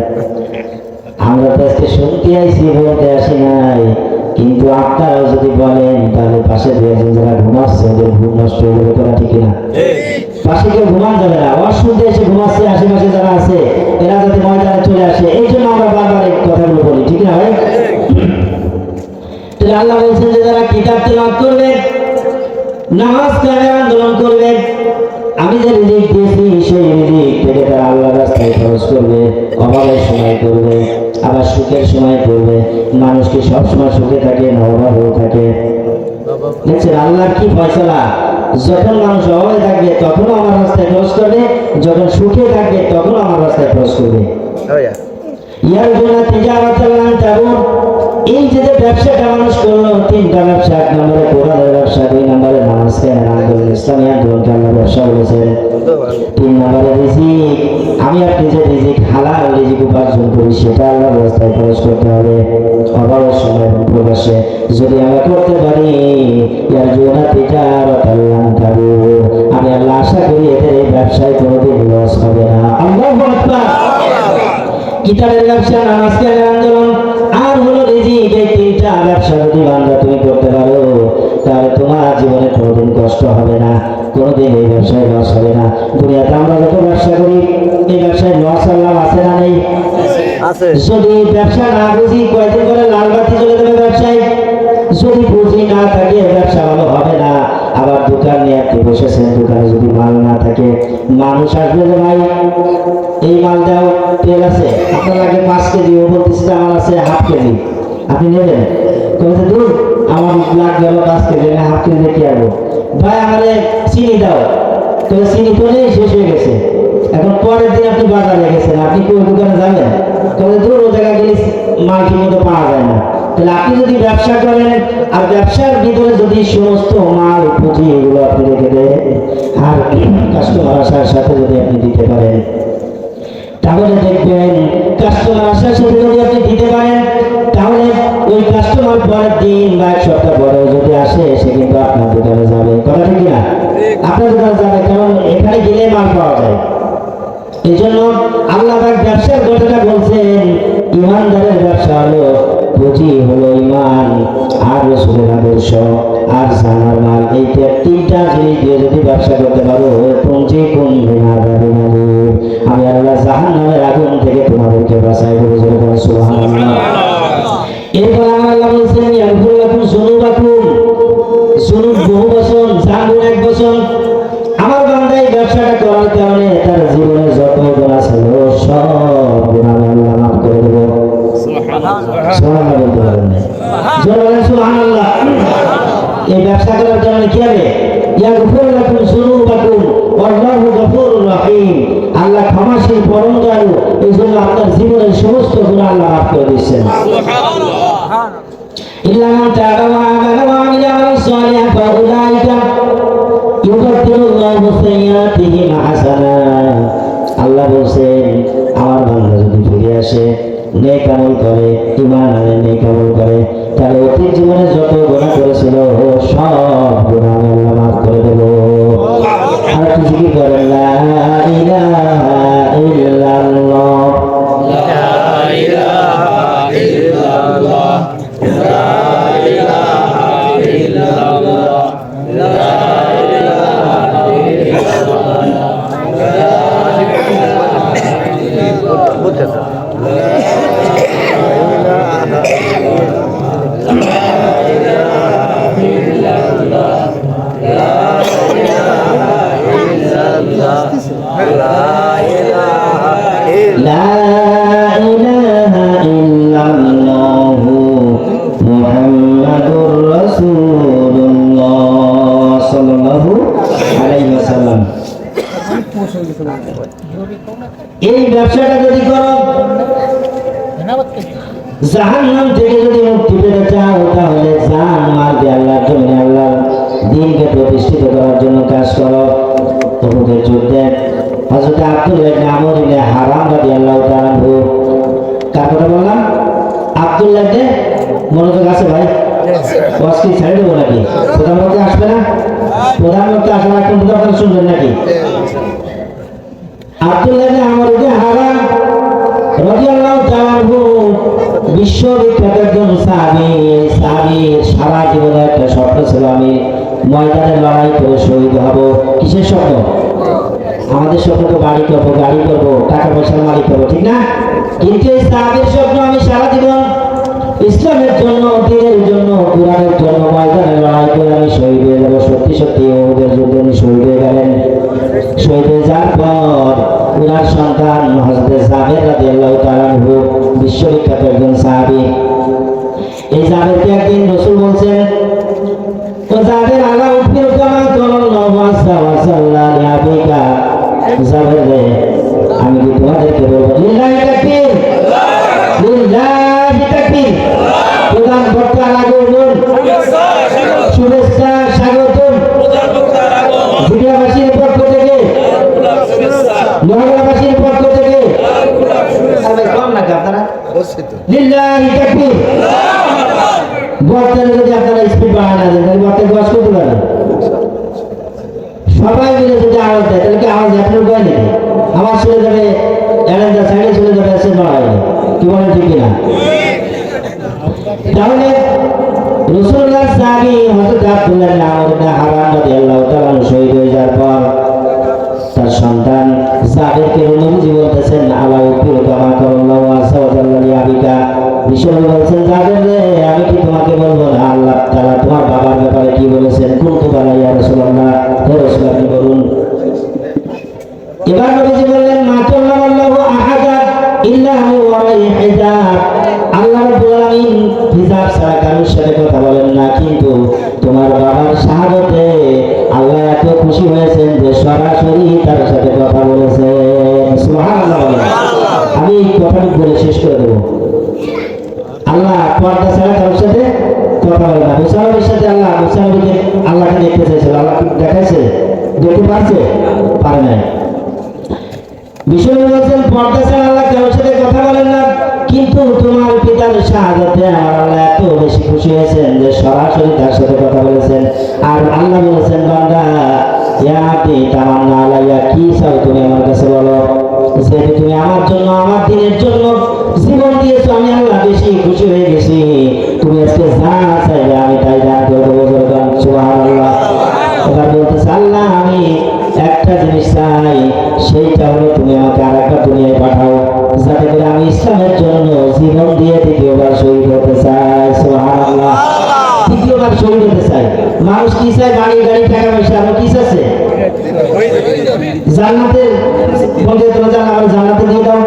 আমরা তো আজকে শুনতে আইছি, বলতে আসি নাই। কিন্তু আপনারাও যদি বলেন তাহলে পাশে দুজন যারা ঘুমাচ্ছে ওদের ঘুম নষ্ট হয়ে যাবে, তোরা ঠিক না? পাশে কেউ ঘুমান যাবে না, ওয়াজ শুনতে এসে ঘুমাচ্ছে আশেপাশে যারা আছে এরা যাতে ময়দানে চলে আসে, এই জন্য আমরা বারবার এই কথাগুলো বলি, ঠিক না ভাই? তাহলে আল্লাহ বলছেন যে যারা কিতাব তেলাওয়াত করবে, নামাজ কায়েম আন্দোলন করবে, আমি যে রিজিক দিয়েছি সেই রিজিক থেকে তারা আল্লাহর রাস্তায় খরচ করবে, অভাবের সময় করবে, আবার সুখের সময় করবে। মানুষ কি সবসময় সুখে থাকে না অভাবেও থাকে? দেখছেন আল্লাহর কি ফয়সালা, যখন মানুষ অভাবে থাকবে তখনও আমার রাস্তায় খরচ করবে, যখন সুখে থাকবে তখনও আমার রাস্তায় খরচ করবে। ইয়ার জন্য তিজারাতাল লান তাবুর, এই যে ব্যবসাটা মানুষ করলো, তিনটা ব্যবসা, এক নম্বরে কোরআনের ব্যবসা, দুই নম্বরে নামাজ কায়েম আন্দোলন, ইসলামী আন্দোলনকে আল্লাহ ব্যবসা বলেছেন, তিন নম্বরে রিজিক, আমি আপনি যে রিজিক হালাল রিজিক উপার্জন করি সেটা আল্লাহর রাস্তায় খরচ করতে হবে, অভাবের সময় এবং প্রবাসে যদি আমরা করতে পারি। ইয়ার জন্য তিজারাতাল লান তাবুর, আমি আল্লাহ আশা করি এদের এই ব্যবসায় কোনোদিন লস হবে না। আল্লাহু আকবার। কিতাবের ব্যবসা, নামাজ কায়েম আন্দোলন আর হলো রিজিক, এই তিনটা ব্যবসা যদি বান্দা তুমি করতে পারো তাহলে তোমার জীবনে কোনোদিন কষ্ট হবে না, কোনোদিন এই ব্যবসায় লস হবে না। দুনিয়াতে আমরা যত ব্যবসা করি এই ব্যবসায় লস আর লাভ আছে না নেই? যদি ব্যবসা না বুঝি কয়দিন করে লাল বাতি চলে যাবে ব্যবসায়, যদি পুঁজি না থাকে ব্যবসা ভালো হবে না। আবার দোকান নিয়ে আপনি বসেছেন, দোকানে যদি মাল না থাকে মানুষ আসবে যে ভাই এই মাল দাও, তেল আছে আপনার লাগে 5 কেজি, ও বলতেছে আমার আছে হাফ কেজি, আপনি নেবেন? বলতে দূর আমার লাগবে হলো 5 কেজি, না হাফ কেজি কি আনবো? ভাই আমাদের চিনি দাও, তো চিনি তো নেই, শেষ হয়ে গেছে। এখন পরের দিন আপনি বাজারে গেছেন, আপনি কোন দোকানে যাবেন? তাহলে দূর ও জায়গায় গেলে মাল ঠিক মতো পাওয়া যায় না। তাহলে আপনি যদি ব্যবসা করেন আর ব্যবসার ভিতরে যদি সমস্ত মাল পুঁজি এগুলো আপনি রেখে দেন আর কাস্টমার আসার সাথে যদি আপনি দিতে পারেন, তাহলে দেখবেন কাস্টমার আসার সাথে যদি আপনি দিতে পারেন তাহলে ওই কাস্টমার পরের দিন বা 1 সপ্তাহ পরে যদি আসে সে কিন্তু আপনার দোকানে যাবে, কথা ঠিক না? আপনার দোকানে যাবে, কারণ এখানে গেলে মাল পাওয়া যায়। এই জন্য আল্লাহ পাক ব্যবসার কথাটা বলছেন, ইমানদারের ব্যবসা হলো পুঁজি হলো ইমান আর রাসূলের আদর্শ আর জানার মাল, এই তিনটা জিনিস দিয়ে যদি ব্যবসা করতে পারো পুঁজি কোন বিনা যাবে না। আমি আল্লাহ জাহান্নামের আগুন থেকে তোমাদেরকে বাঁচাই বলে জোরে বলেন সুবহানাল্লাহ। এরপর আল্লাহ বলছেন ইয়াগফির লাকুম যুনুবাকুম, যুনুব বহু বছর, জানগুন 1 বছর। আমার বান্দা এই ব্যবসাটা করার কারণে তার জীবনে যত গুনাহ ছিল সব গুনাহ আল্লাহ মাফ করে দেব। সুবহানাল্লাহ বলতে পারেন না? জোরে বলেন সুবহানাল্লাহ। এই ব্যবসা করার কারণে কি হবে? ইয়াগফির লাকুম যুনুবাকুম ওয়াল্লাহু গফুরুর রহিম, আল্লাহ ক্ষমাশীল পরম দয়ালু, এই জন্য আপনার জীবনের সমস্ত গুনাহ আল্লাহ মাফ করে দিচ্ছেন। ইল্লা মান তাবা ওয়া আমানা ওয়া আমিলা আমালান সালিহান ফাউলাইকা ইউবাদদিলুল্লাহু সাইয়্যাতিহিম হাসানাত। আল্লাহ বলেন আমার বান্দা যদি ফিরে আসে, নেক আমল করে, ঈমান আনে, নেক আমল করে, তাহলে অতীত জীবনে যত গুনাহ করেছিল সব গুনাহ আল্লাহ মাফ করে দেব। আর একটু জিকির করেন লা ইলাহা ইল্লাল্লাহ, লা ইলাহা ইল্লাল্লাহ, লা ইলাহা ইল্লাল্লাহ, লা ইলাহা ইল্লাল্লাহ, মুহাম্মাদুর রাসূলুল্লাহ সাল্লাল্লাহু আলাইহি ওয়াসাল্লাম। এই ব্যবসাটা যদি করো, জাহান্নাম থেকে যদি মুক্তি পেতে চাও তাহলে জান মাল দিয়ে আল্লাহর জমিনে আল্লাহর দ্বীনকে প্রতিষ্ঠিত করার জন্য কাজ করো। উহুদের যুদ্ধে হযরত আব্দুল্লাহ ইবনে আমর ইবনে হারাম রাদিয়াল্লাহু তাআলা আনহু, কার কথা বললাম? আব্দুল্লাহ ইবনে, মনোযোগ আছে ভাই? ওয়াজ কি ছেড়ে দেবো নাকি? প্রধানমন্ত্রী আসবে না? প্রধানমন্ত্রী আসলে একটা কথা শুনবেন নাকি? আব্দুল্লাহ ইবনে আমর ইবনে হারাম রাদিয়াল্লাহু তাআলা আনহু বিশ্ববিখ্যাত একজন সাহাবী। সাহাবীর সারা জীবনে একটা স্বপ্ন ছিল, আমি ময়দানে লড়াই করে শহীদ হব। কিসের স্বপ্ন? আমাদের স্বপ্ন তো বাড়ি করবো, গাড়ি করবো, টাকা পয়সার মালিক করবো, ঠিক না? কিন্তু এই সাহাবীর স্বপ্ন আমি সারা জীবন ইসলামের জন্য, দ্বীনের জন্য, কুরআনের জন্য ময়দানে লড়াই করে আমি শহীদ হয়ে যাবো। সত্যি সত্যি ওদের যুদ্ধে উনি শহীদ হয়ে গেলেন। শহীদ হয়ে যাওয়ার পর উনার সন্তান হযরত জাবের রাদিয়াল্লাহু তাআলা আনহু বিশ্ববিখ্যাত একজন সাহাবী। এই জাবেরকে একদিন রাসূল বলছেন, ও জাবের আলা উফির কামা সাল্লাল্লাহু আলাইহি আবিকা, জাবের রে আমি কি তোমাদেরকে বলবো লিল্লাহি তাকবীর, লিল্লাহি তাকবীর। প্রধান বক্তা আগে বলুন শুভেচ্ছা স্বাগতম জিগরাবাসীর পক্ষ থেকে, মহল্লাবাসীর পক্ষ থেকে। কম নাকি আপনারা? লিল্লাহি তাকবীর। বক্তার যদি আপনারা স্পিড বাড়ায় না দেন তাহলে বক্তার বয়স করতে পারবেন। সবাই মিলে যদি আওয়াজ দেয় তাহলে কি আওয়াজ আপনার উপায় নেই? আওয়াজ চলে যাবে, এলাকা সাইডে চলে যাবে, এসে নড়াই। কি বলেন ঠিক কিনা? তাহলে রাসূলুল্লাহ সাহাবী হযরত আব্দুল্লাহ ইবনে আমর ইবনে হারাম রাদিয়াল্লাহু তাআলা আনহু শহীদ হয়ে যাওয়ার পর তার সন্তান জাবেরকে নবীজি বলতেছেন, আলা উফির কামা সাল্লাল্লাহু আলাইহি আবিকা। বিশ্বনবী বলছেন, জাবের রে আমি কি তোমাকে বলবো না আল্লাহ তাআলা তোমার বাবার ব্যাপারে কি বলেছেন? কুনতু বালা ইয়া রাসূলুল্লাহ, হে রাসূল আপনি বলুন। এবার নবীজি বললেন, মা তাল্লাল্লাহু আহাদা ইল্লা হুয়া ওয়ারাই হিজাব। আল্লাহ রাব্বুল আলামিন হিজাব ছাড়া কারোর সাথে কথা বলেন না, কিন্তু তোমার বাবার শাহাদাতে আল্লাহ এত খুশি হয়েছেন যে সরাসরি তার সাথে কথা বলেছেন। সুবহানাল্লাহ। আমি এই কথাটি বলে শেষ করে দেব। আল্লাহ পর্দা ছাড়া কারোর সাথে কথা বলে না। মুসা নবীর সাথে মুসা নবীকে আল্লাহকে দেখতে চাইছিল, আল্লাহ দেখাইছে? দেখতে পারছে? পারে নাই। বিষ্ণু বলছেন, পর্দা ছাড়া আল্লাহ কারোর সাথে কথা বলেন না, কিন্তু তোমার পিতার শাহাদাতে আমার আল্লাহ এত বেশি খুশি হয়েছেন যে সরাসরি তার সাথে কথা বলেছেন। আর আল্লাহ বলেছেন, বান্দা ইয়া আব্দি তামান্না আলাইয়া, কি চাও তুমি আমার কাছে বলো। যেহেতু তুমি আমার জন্য, আমার দ্বীনের জন্য জীবন দিয়েছো, আমি আল্লাহ বেশি খুশি হয়ে গেছি। তুমি আজকে যা চাইবে আমি তাই দান করে দেবো। সুবহানাল্লাহ। এবার বলতেছে, আল্লাহ আমি একটা জিনিস চাই, সেইটা হলো তুমি আমাকে আর একটা দুনিয়ায় পাঠাও, যাতে করে আমি ইসলামের জন্য জীবন দিয়ে দ্বিতীয়বার শহীদ হতে চাই। সুবহানাল্লাহ। দ্বিতীয়বার শহীদ হতে চাই। মানুষ কি চায়? বাড়ি, গাড়ি, টাকা পয়সা। আমরা কি চাচ্ছে? জান্নাতের বলতে তোমরা জানো, আমার জান্নাতে দিয়ে দাও।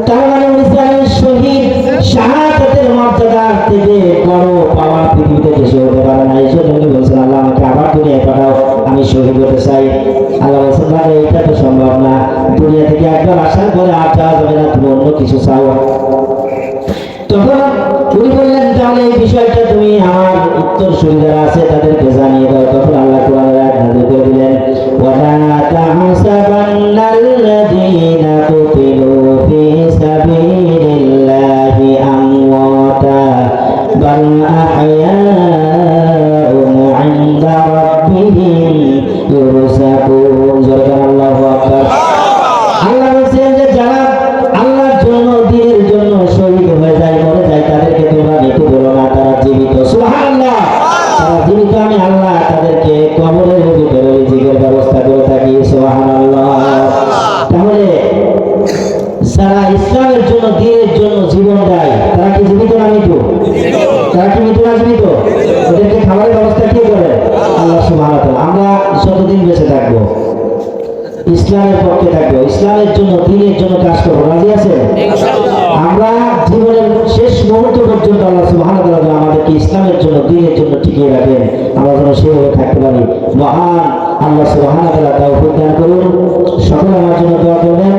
তার মানে ইসলামের শহীদ শাহাদাতের মর্যাদা থেকে বড় পাওয়া পৃথিবীতে কিছু হতে পারে না। এই জন্য উনি বলছেন, আল্লাহ আমাকে আবার দুনিয়ায় পাঠাও, আমি শহীদ হতে চাই। আল্লাহ বলছেন, ভাই এটা তো সম্ভব না, দুনিয়া থেকে একবার আসার পরে আর যাওয়া যাবে না, তুমি অন্য কিছু চাও। তখন উনি বললেন, তাহলে এই বিষয়টা তুমি আমার উত্তর সুবিধারা আছে তাদেরকে জানিয়ে দাও। তখন আল্লাহ কোরআনের আয়াত নাযিল করে দিলেন, ওয়ালা তাহসাবান্নাল্লাযীনা কুতিলু ফী সাবিলিল্লাহি আমওয়াতা বাল আহইয়াউন ইনদা রাব্বিহিম ইউরযাকুন। আল্লাহু আকবার। আল্লাহ বলেন যে যারা আল্লাহর জন্য, দ্বীনের জন্য শহীদ হয়ে যায়, মরে যায়, তাদেরকে তোমরা মৃত্যু বলো না, তারা জীবিত। সুবহানাল্লাহ। তারা জীবিত, আমি আল্লাহ তাদেরকে কবরের ভিতরে রিজিকের ব্যবস্থা করে থাকি। সুবহানাল্লাহ। তাহলে যারা ইসলামের জন্য, দ্বীনের জন্য জীবন দেয়, তারা কি জীবিত না মৃত? তারা কি মৃত না জীবিত? ওদেরকে খাবারের ব্যবস্থা কে করে? আল্লাহ সুবহানাহু ওয়া তাআলা। আমরা যতদিন বেঁচে থাকবো ইসলামের পক্ষে থাকবো, ইসলামের জন্য, দ্বীনের জন্য কাজ করবো। রাজি আছেন? আমরা জীবনের শেষ মুহূর্ত পর্যন্ত আল্লাহ সুবহানাহু ওয়া তাআলা আমাদেরকে ইসলামের জন্য, দ্বীনের জন্য টিকিয়ে রাখেন, আমরা যেন সেভাবে থাকতে পারি। মহান আল্লাহ সুবহানাহু ওয়া তাআলা তৌফিক দান করুন। সকলে আমার জন্য দোয়া করবেন।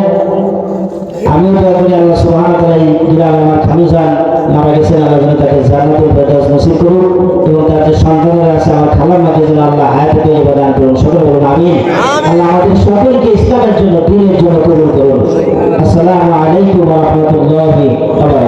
আমিও দোয়া করি আল্লাহ সুবহানাহু ওয়া তাআলা এই গ্রামে আমার খালুজান মারা গেছেন, আল্লাহ যেন তাকে জান্নাতুল ফেরদাউস নসিব করুন, এবং তার যে সন্তানেরা আছে আমার খালাম্মাকে যেন আল্লাহ হায়াতে তৈয়বা দান করুন। সকলে বলুন আমিন। আল্লাহ আমাদের সকলকে ইসলামের জন্য, দ্বীনের জন্য কবুল করুন। আসসালামু আলাইকুম ওয়া রাহমাতুল্লাহি ওয়া বারাকাতুহু।